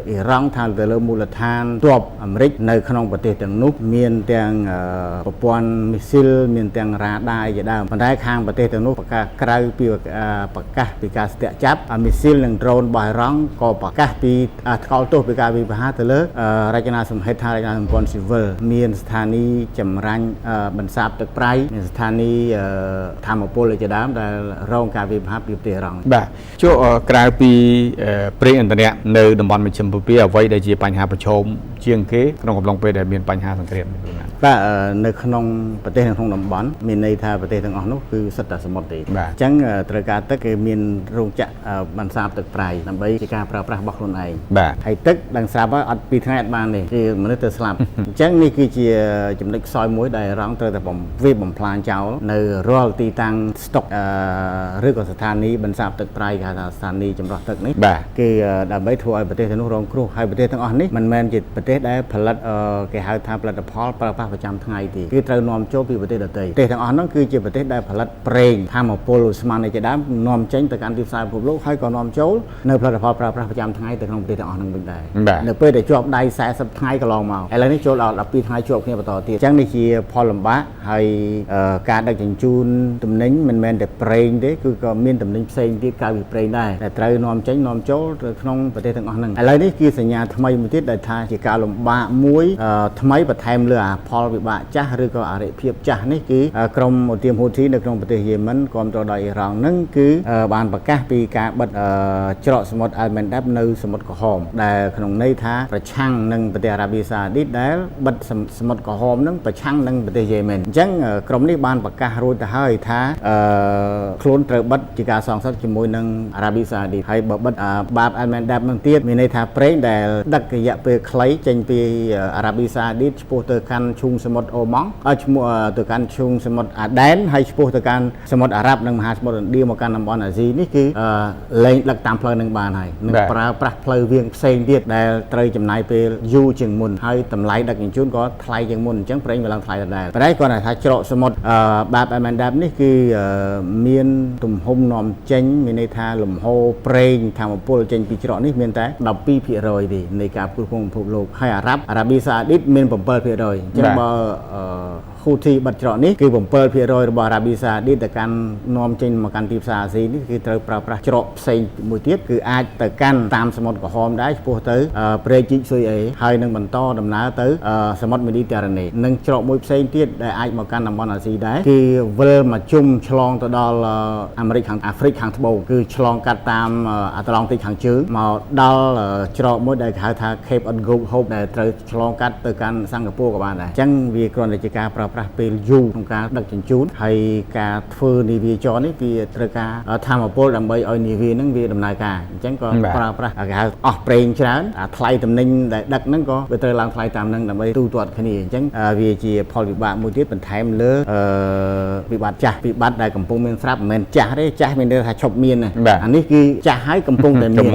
អ៊ីរ៉ង់ថាទៅលើមូលដ្ឋានទ័ពអាមេរិក រិកនៅក្នុងប្រទេសទាំងនោះមានទាំងប្រព័ន្ធមីស៊ីលមានទាំងរ៉ាដាជាដើមប៉ុន្តែខាងប្រទេសទាំងនោះប្រកាសក្រៅពីប្រកាសពីការស្ទាក់ចាប់មីស៊ីលនិងដ្រូនរបស់អ៊ីរ៉ង់ក៏ប្រកាសពីថ្កោលទោសពីការវាយប្រហារទៅលើរចនាសម្ហេដ្ឋារចនាសម្ព័ន្ធស៊ីវិលមានស្ថានីយ៍ចម្រាញ់បន្សាបទឹកប្រៃមានស្ថានីយ៍ធម្មពលជាដើមដែលរងការវាយប្រហារពីប្រទេសអ៊ីរ៉ង់បាទជួក្រៅពីប្រេងឥន្ធនៈនៅតំបន់មជ្ឈិមបូព៌ាអ្វីដែលជាបញ្ហាប្រឈមជាងគេក្នុងកំឡុងពេលដែលមានបញ្ហាសង្គ្រាមនេះបាទនៅក្នុងប្រទេសក្នុងតំបន់មានន័យថាប្រទេសទាំងអស់នោះគឺសិតតែសមុទ្រទេអញ្ចឹងត្រូវការទឹកគេមានរោងចក្របន្សាបទឹកប្រៃដើម្បីជាការប្រើប្រាស់របស់ខ្លួនឯងហើយទឹកដឹងស្រាប់ហើយអត់2ថ្ងៃអត់បានទេគឺមនុស្សទៅស្លាប់អញ្ចឹងនេះគឺជាចំណុចខ្សោយមួយដែលរងត្រូវតែវាបំផ្លាញចោលនៅរាល់ទីតាំងស្តុកឬក៏ស្ថានីយ៍បន្សាបទឹកប្រៃគេហៅថាស្ថានីយ៍ចម្រោះទឹកនេះគឺដើម្បីធ្វើឲ្យប្រទេសទាំងនោះរងគ្រោះហើយប្រទេសទាំងអស់នេះមិនមែនជាប្រទេសដែលផលិតគេហៅថាផលិតផលប្រើប្រាស់ប្រចាំថ្ងៃទេគឺត្រូវនាំចូលពីប្រទេសដទៃប្រទេសទាំងអស់ហ្នឹងគឺជាប្រទេសដែលផលិតប្រេងធម្មពលឧស្ម័នជាដើមនាំចេញទៅកាន់ទីផ្សារពិភពលោកហើយក៏នាំចូលនៅផលិតផលប្រើប្រាស់ប្រចាំថ្ងៃទៅក្នុងប្រទេសទាំងអស់ហ្នឹងវិញដែរនៅពេលដែលជាប់ដៃ40ថ្ងៃកន្លងមកឥឡូវនេះចូលដល់12ថ្ងៃជាប់គ្នាបន្តទៀតអញ្ចឹងនេះជាផលលំបាកហើយការដឹកជញ្ជូនទំនិញមិនមែនតែប្រេងទេគឺក៏មានទំនិញផ្សេងទៀតក្រៅពីប្រេងដែរតែត្រូវនាំចេញនាំចូលទៅក្នុងប្រទេសទាំងអស់ហ្នឹងឥឡូវនេះគឺសញ្ញាថ្មីមួយទៀតដែលថាជាការលំបាកមួយថ្មីបន្ថែមលើផលវិបាកចាស់ឬក៏អរិភាពចាស់នេះគឺក្រុមឧទាមហ៊ូធីនៅក្នុងប្រទេសយេម៉ិនគ្រប់គ្រងដោយអ៊ីរ៉ង់ហ្នឹងគឺបានប្រកាសពីការបិទច្រកសមុទ្រអាល់មែនដាប់នៅសមុទ្រក្រហមដែលក្នុងន័យថាប្រឆាំងនឹងប្រទេសអារ៉ាប៊ីសាអូឌីតដែលបិទសមុទ្រក្រហមហ្នឹងប្រឆាំងនឹងប្រទេសយេម៉ិនអញ្ចឹងក្រុមនេះបានប្រកាសរួចទៅហើយថាខ្លួនត្រូវបិទជាការសងសឹកជាមួយនឹងអារ៉ាប៊ីសាអូឌីតហើយបើបិទបាបអាល់មែនដាប់ហ្នឹងទៀតមានន័យថាប្រេងដែលដឹករយៈពេលខ្លីចេញពីអារ៉ាប៊ីសាអូឌីតឆ្ពោះទៅកាន់ឈូងសមុទ្រអូម៉ង់ឈ្មោះទៅកាន់ឈូងសមុទ្រអាដែនហើយឆ្ពោះទៅកាន់សមុទ្រអារ៉ាប់និងមហាសមុទ្រឥណ្ឌាមកកាន់តំបន់អាស៊ីនេះគឺលែងដឹកតាមផ្លូវនឹងបានហើយនឹងប្រើប្រាស់ផ្លូវវាងផ្សេងទៀតដែលត្រូវចំណាយពេលយូរជាងមុនហើយតម្លៃដឹកជញ្ជូនក៏ថ្លៃជាងមុនអញ្ចឹងប្រេងវាឡើងថ្លៃដដែលប៉ុន្តែគាត់ថាច្រកសមុទ្របាបអាមែនដាប់នេះគឺមានទំហំនាំចេញមានន័យថាលំហូរប្រេងធម្មពលចេញពីច្រកនេះមានតែ 12% ទេនៃការផ្គត់ផ្គង់ពិភពលោកហើយអារ៉ាប៊ីសាអូឌីតមាន 7% អញ្ចឹងបើហ៊ូធីបិទច្រកនេះគឺ 7% របស់អារ៉ាប៊ីសាអូឌីតទៅកាន់នាំចេញមកកាន់ទីផ្សារអាស៊ីនេះគឺត្រូវប្រើប្រាស់ច្រកផ្សេងមួយទៀតគឺអាចទៅកាន់តាមសមុទ្រក្រហមដែរឆ្ពោះទៅព្រែកជីកស៊ុយអេហើយនឹងបន្តដំណើរទៅសមុទ្រមេឌីទែរ៉ាណេនិងច្រកមួយផ្សេងទៀតដែលអាចមកកាន់តំបន់អាស៊ីដែរគឺវិលមកជុំឆ្លងទៅដល់អាហ្វ្រិកខាងត្បូងគឺឆ្លងកាត់តាមអាត្លង់តិកខាងជើងមកដល់ច្រកមួយដែលគេហៅថា Cape of Good Hope ដែលត្រូវឆ្លងកាត់ទៅកាន់សិង្ហបុរីក៏បានដែរអញ្ចឹងវាគ្រាន់តែជាការប្រើប្រាស់ពេលយូរក្នុងការដឹកជញ្ជូនហើយការធ្វើនាវាចរនេះវាត្រូវការធម្មពលដើម្បីឲ្យនាវានឹងវាដំណើរការអញ្ចឹងក៏ប្រើប្រាស់គេហៅអស់ប្រេងច្រើនថ្លៃទំនិញដែលដឹកហ្នឹងក៏វាត្រូវឡើងថ្លៃតាមហ្នឹងដើម្បីទូទាត់គ្នាអញ្ចឹងវាជាផលវិបាកមួយទៀតបន្ថែមលើវិបត្តិចាស់វិបត្តិដែលកំពុងមានស្រាប់មិនមែនចាស់ទេចាស់មានន័យថាឈប់មានអានេះគឺចាស់ហើយកំពុងតែមាន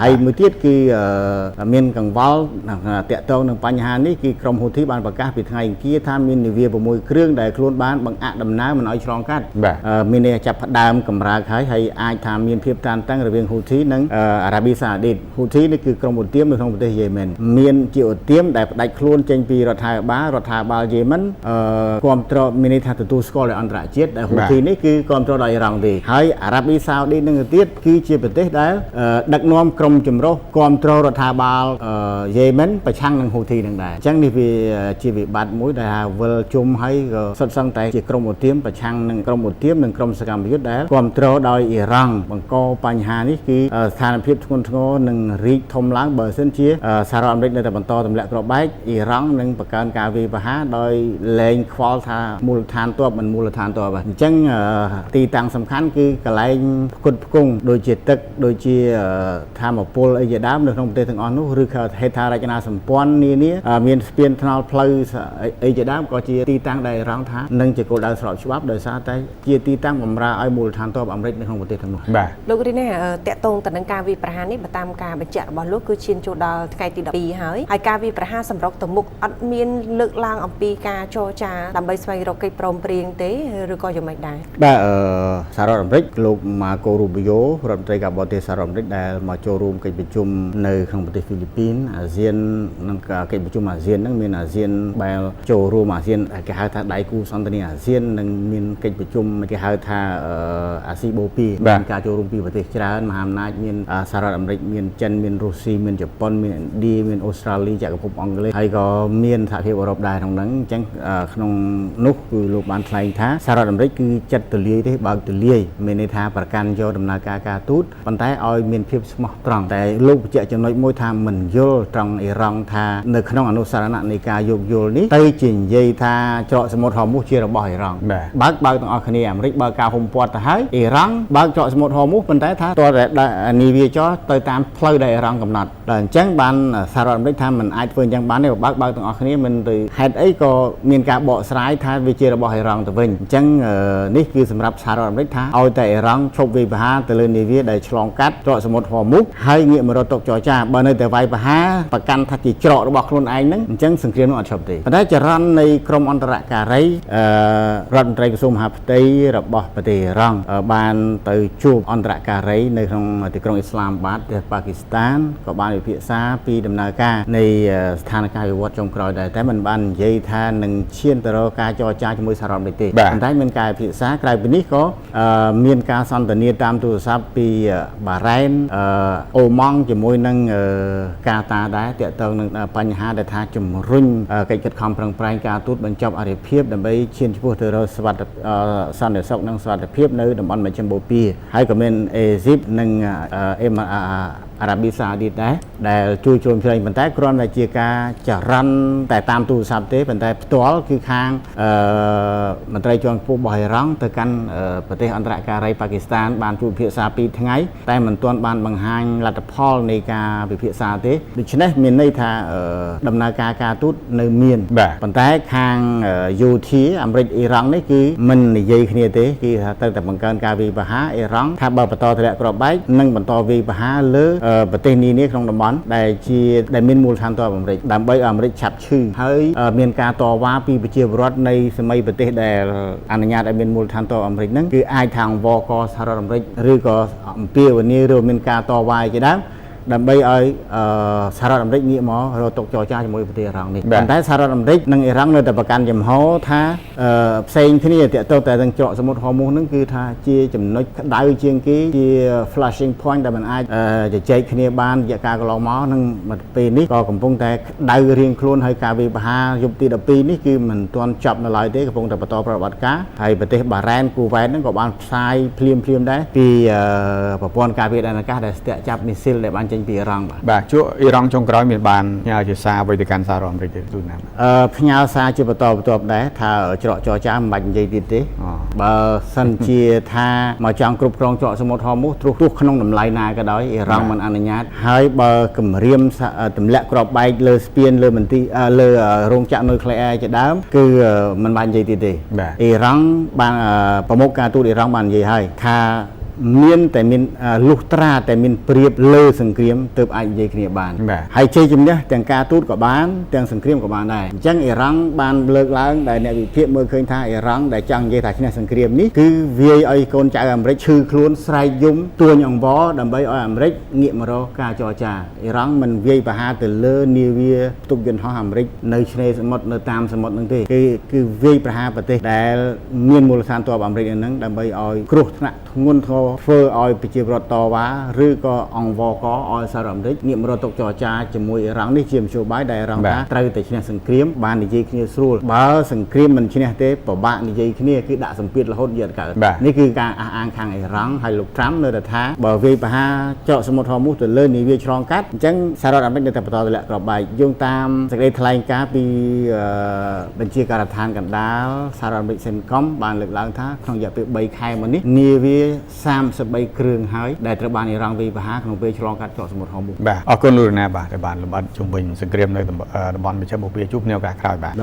ហើយមួយទៀតគឺមានកង្វល់តាក់ទងនឹងបញ្ហានេះគឺក្រុមហ៊ូធីបានប្រកាសពីថ្ងៃអង្គារថាមាននាវា6គ្រឿងដែលខ្លួនបានបង្អាក់ដំណើរមិនឲ្យឆ្លងកាត់មានន័យចាប់ផ្ដើមកម្រើកហើយអាចថាមានភាពតានតឹងរវាងហ៊ូធីនិងអារ៉ាប៊ីសាអូឌីតហ៊ូធីនេះគឺក្រុមឧទាមនៅក្នុងប្រទេសយេម៉ិនមានជាឧទាមដែលផ្ដាច់ខ្លួនចេញពីរដ្ឋាភិបាលយេម៉ិនគ្រប់គ្រងមានន័យថាទទួលស្គាល់ដោយអន្តរជាតិដែលហ៊ូធីនេះគឺគ្រប់គ្រងដោយអ៊ីរ៉ង់ទេហើយអារ៉ាប៊ីសាអូឌីតនឹងទៀតគឺជាប្រទេសដែលដឹកនាំក្រុមចម្រុះគ្រប់គ្រងរដ្ឋាភិបាលយេម៉ិនប្រឆាំងនឹងហ៊ូធីនឹងដែរអញ្ចឹងនេះវាជាវិបត្តិមួយដែលវិលជុំហើយក៏សុទ្ធសឹងតែជាក្រុមឧទាមប្រឆាំងនឹងក្រុមឧទាមនិងក្រុមសកម្មយុទ្ធដែលគ្រប់គ្រងដោយអ៊ីរ៉ង់បង្កបញ្ហានេះគឺស្ថានភាពធ្ងន់ធ្ងរនឹងរីកធំឡើងបើសិនជាសហរដ្ឋអាមេរិកនៅតែបន្តទម្លាក់គ្រាប់បែកអ៊ីរ៉ង់នឹងបង្កើនការវាយប្រហារដោយលែងខ្វល់ថាមូលដ្ឋានទ័ពមិនមូលដ្ឋានទ័ពអញ្ចឹងទីតាំងសំខាន់គឺកន្លែងផ្គត់ផ្គង់ដូចជាទឹកដូចជាធម្មពលអីជាដើមនៅក្នុងប្រទេសទាំងអស់នោះឬក៏ហេដ្ឋារចនាសម្ព័ន្ធនានាមានស្ពានថ្នល់ផ្លូវអីជាដើមក៏ជា ជាទីតាំងដែលរងថានឹងជាគោលដៅស្របច្បាប់ដោយសារតែជាទីតាំងបម្រើឲ្យមូលដ្ឋានទ័ពអាមេរិកនៅក្នុងប្រទេសទាំងនោះ បាទ លោករីណាតកតងទៅនឹងការវាយប្រហារនេះបើតាមការបញ្ជាក់របស់លោកគឺឈានចូលដល់ថ្ងៃទី12ហើយការវាយប្រហារសម្រុកទៅមុខអត់មានលើកឡើងអំពីការចរចាដើម្បីស្វែងរកកិច្ចព្រមព្រៀងទេឬក៏យ៉ាងម៉េចដែរបាទសហរដ្ឋអាមេរិកលោកម៉ាកូរូប៊ីយ៉ូរដ្ឋមន្ត្រីការបរទេសសហរដ្ឋអាមេរិកដែលមកចូលរួមកិច្ចប្រជុំនៅក្នុងប្រទេសហ្វីលីពីនអាស៊ាននិងកិច្ចប្រជុំអាស៊ានហ្នឹងមានអាស៊ានបែបចូលរួមអាស៊ានគេហៅថាដៃគូសន្តិនិកអាស៊ាននិងមានកិច្ចប្រជុំគេហៅថាអាស៊ីបូពីមានការចូលរួមពីប្រទេសច្រើនមហាអំណាចមានសហរដ្ឋអាមេរិកមានចិនមានរុស្ស៊ីមានជប៉ុនមានឥណ្ឌាមានអូស្ត្រាលីចក្រភពអង់គ្លេសហើយក៏មានសហភាពអឺរ៉ុបដែរក្នុងហ្នឹងអញ្ចឹងក្នុងនោះគឺលោកបានថ្លែងថាសហរដ្ឋអាមេរិកគឺចិត្តទូលាយទេបើកទូលាយមានន័យថាប្រកាន់យកដំណើរការទូតប៉ុន្តែឲ្យមានភាពស្មោះត្រង់តែលោកបញ្ជាក់ចំណុចមួយថាមិនយល់ត្រង់អ៊ីរ៉ង់ថានៅក្នុងអនុសារណៈនៃការយោគយល់នេះទៅជានិយាយថាច្រកសមុទ្រហូមូសជារបស់អ៊ីរ៉ង់បើកទាំងអស់គ្នាអាមេរិកបើកការហ៊ុមព័ទ្ធទៅហើយអ៊ីរ៉ង់បើកច្រកសមុទ្រហូមូសប៉ុន្តែថាតើនាវាចរទៅតាមផ្លូវដែលអ៊ីរ៉ង់កំណត់ដល់អញ្ចឹងបានសហរដ្ឋអាមេរិកថាមិនអាចធ្វើអញ្ចឹងបានទេបើកទាំងអស់គ្នាមិនទៅហេតុអីក៏មានការបកស្រាយថាវាជារបស់អ៊ីរ៉ង់ទៅវិញអញ្ចឹងនេះគឺសម្រាប់សហរដ្ឋអាមេរិកថាឲ្យតែអ៊ីរ៉ង់ឈប់វាយប្រហារទៅលើនាវាដែលឆ្លងកាត់ច្រកសមុទ្រហូមូសហើយងាកមករកតុចរចាបើនៅតែវាយប្រហារប្រកាន់ថាជាច្រករបស់ខ្លួនឯងហ្នឹងអញ្ចឹងសង្គ្រាមនោះអត់ឈប់ទេប៉ុន្តែចរន្តនៃក្រមអន្តរការីរដ្ឋមន្ត្រីក្រសួងមហាផ្ទៃរបស់ប្រទេសអ៊ីរ៉ង់បានទៅជួបអន្តរការីនៅក្នុងទីក្រុងអ៊ីស្លាមាបាតប្រទេសប៉ាគីស្ថានក៏បានពិភាក្សាពីដំណើរការនៃស្ថានភាពវិវត្តចុងក្រោយដែរតែមិនបាននិយាយថានឹងឈានទៅរកការចរចាជាមួយសហរដ្ឋអាមេរិកទេប៉ុន្តែមានការពិភាក្សាក្រៅពីនេះក៏មានការសន្ទនាតាមទូរស័ព្ទពីបារ៉ែនអូម៉ង់ជាមួយនឹងកាតាដែរទាក់ទងនឹងបញ្ហាដែលថាជំរុញកិច្ចខិតខំប្រឹងប្រែងការទូតបញ្ចប់អរិភាពដើម្បីឈានឆ្ពោះទៅរកសន្តិសុខនិងសុវត្ថិភាពនៅតំបន់មជ្ឈិមបូព៌ាហើយក៏មានអេស៊ីបនិងអារ៉ាប៊ីសាអូឌីតដែរដែលជួយជ្រោមជ្រែងប៉ុន្តែគ្រាន់តែជាការចរន្តតែតាមទូរស័ព្ទទេប៉ុន្តែផ្ទាល់គឺខាងមន្ត្រីជាន់ខ្ពស់របស់អ៊ីរ៉ង់ទៅកាន់ប្រទេសអន្តរការីប៉ាគីស្ថានបានជួបពិភាក្សា2ថ្ងៃតែមិនទាន់បានបង្ហាញលទ្ធផលនៃការពិភាក្សាទេដូច្នេះមានន័យថាដំណើរការទូតនៅមានប៉ុន្តែខាងយោធាអាមេរិកអ៊ីរ៉ង់នេះគឺមិននិយាយគ្នាទេគឺថាត្រូវតែបង្កើនការវាយប្រហារអ៊ីរ៉ង់ថាបើបន្តទម្លាក់គ្រាប់បែកនឹងបន្តវាយប្រហារលើប្រទេសនានាក្នុងតំបន់ដែលមានមូលដ្ឋានទ័ពអាមេរិកដើម្បីឲ្យអាមេរិកឆាប់ឈឺហើយមានការតវ៉ាពីប្រជាពលរដ្ឋនៃសម័យប្រទេសដែលអនុញ្ញាតឲ្យមានមូលដ្ឋានទ័ពអាមេរិកហ្នឹងគឺអាចថាអង្គកសហរដ្ឋអាមេរិកឬក៏អំពាវនាវឬមានការតវ៉ាជាដើមដើម្បីឲ្យសហរដ្ឋអាមេរិកងាកមករកតុចរចាជាមួយប្រទេសអ៊ីរ៉ង់នេះប៉ុន្តែសហរដ្ឋអាមេរិកនិងអ៊ីរ៉ង់នៅតែប្រកាន់ចំហថាផ្សេងគ្នាទាក់ទងតែនឹងច្រកសមុទ្រហូមូសហ្នឹងគឺថាជាចំណុចក្តៅជាងគេជា flashing point ដែលមិនអាចជជែកគ្នាបានរយៈកាលកន្លងមកនឹងពេលនេះក៏កំពុងតែក្តៅរៀងខ្លួនហើយការវាយប្រហារយប់ទី12នេះគឺមិនទាន់ចប់នៅឡើយទេកំពុងតែបន្តប្រតិបត្តិការហើយប្រទេសបារ៉ែនគូវ៉ែតហ្នឹងក៏បានផ្សាយភ្លាមដែរពីប្រព័ន្ធការពារដែនអាកាសដែលស្ទាក់ចាប់មីស៊ីលដែលបានចេញពីអ៊ីរ៉ង់បាទជួអ៊ីរ៉ង់ចុងក្រោយមានបានផ្ញើជាសារអ្វីទៅកាន់សហរដ្ឋអាមេរិកទេទូណាផ្ញើសារជាបន្តបន្ទាប់ដែរថាច្រកចរចាមិនបាច់និយាយទៀតទេបើសិនជាថាមកចង់គ្រប់គ្រងច្រកសមុទ្រហូមូសទោះក្នុងតម្លៃណាក៏ដោយអ៊ីរ៉ង់មិនអនុញ្ញាតហើយបើគម្រាមទម្លាក់គ្រាប់បែកលើស្ពានលើមន្ទីរលើរោងចក្រនុយក្លេអ៊ែរជាដើមគឺមិនបាច់និយាយទៀតទេអ៊ីរ៉ង់បានប្រមុខការទូតអ៊ីរ៉ង់បាននិយាយហើយថាមានតែមានលុះត្រាតែមានព្រៀបលើសង្គ្រាមទើបអាចនិយាយគ្នាបានហើយជ័យជំនះទាំងការទូតក៏បានទាំងសង្គ្រាមក៏បានដែរអញ្ចឹងអ៊ីរ៉ង់បានលើកឡើងដែលអ្នកវិភាគមើលឃើញថាអ៊ីរ៉ង់ដែលចង់និយាយថាឈ្នះសង្គ្រាមនេះគឺវាយឲ្យកូនចៅអាមេរិកឈឺខ្លួនស្រែកយំទួញអង្វរដើម្បីឲ្យអាមេរិកងាកមករកការចរចាអ៊ីរ៉ង់មិនវាយប្រហារទៅលើនាវាផ្ទុកយន្តហោះអាមេរិកនៅឆ្នេរសមុទ្រនៅតាមសមុទ្រហ្នឹងទេគឺវាយប្រហារប្រទេសដែលមានមូលដ្ឋានទ័ពអាមេរិកហ្នឹងដើម្បីឲ្យគ្រោះថ្នាក់ធ្ងន់ធ្ងរធ្វើឲ្យប្រជាពលរដ្ឋតវ៉ាឬក៏អង្គវកឲ្យសហរដ្ឋអាមេរិកងាកមករកតុចរចាជាមួយអ៊ីរ៉ង់នេះជាមធ្យោបាយដែលអ៊ីរ៉ង់ថាត្រូវតែឈ្នះសង្គ្រាមបាននិយាយគ្នាស្រួលបើសង្គ្រាមមិនឈ្នះទេពិបាកនិយាយគ្នាគឺដាក់សម្ពាធរហូតយឺតកើតនេះគឺការអះអាងខាងអ៊ីរ៉ង់ហើយលោកត្រាំនៅតែថាបើវាយប្រហារច្រកសមុទ្រហូមូសទៅលើនាវាឆ្លងកាត់អញ្ចឹងសហរដ្ឋអាមេរិកនៅតែបន្តទម្លាក់គ្រាប់បែកយោងតាមសេចក្តីថ្លែងការណ៍ពីបញ្ជាការដ្ឋានកណ្ដាលសហរដ្ឋអាមេរិកសេនកំបានលើកឡើងថាក្នុងរយៈពេល3ខែមកនេះនាវា33គ្រឿងហើយដែលត្រូវបានអ៊ីរ៉ង់វាយប្រហារក្នុងពេលឆ្លងកាត់ច្រកសមុទ្រហូមូសបាទអរគុណលោកណាបាទដែលបានលម្អិតជុំវិញសង្គ្រាមនៅតំបន់មជ្ឈិមបូព៌ាជួបគ្នាឱកាសក្រោយបាទ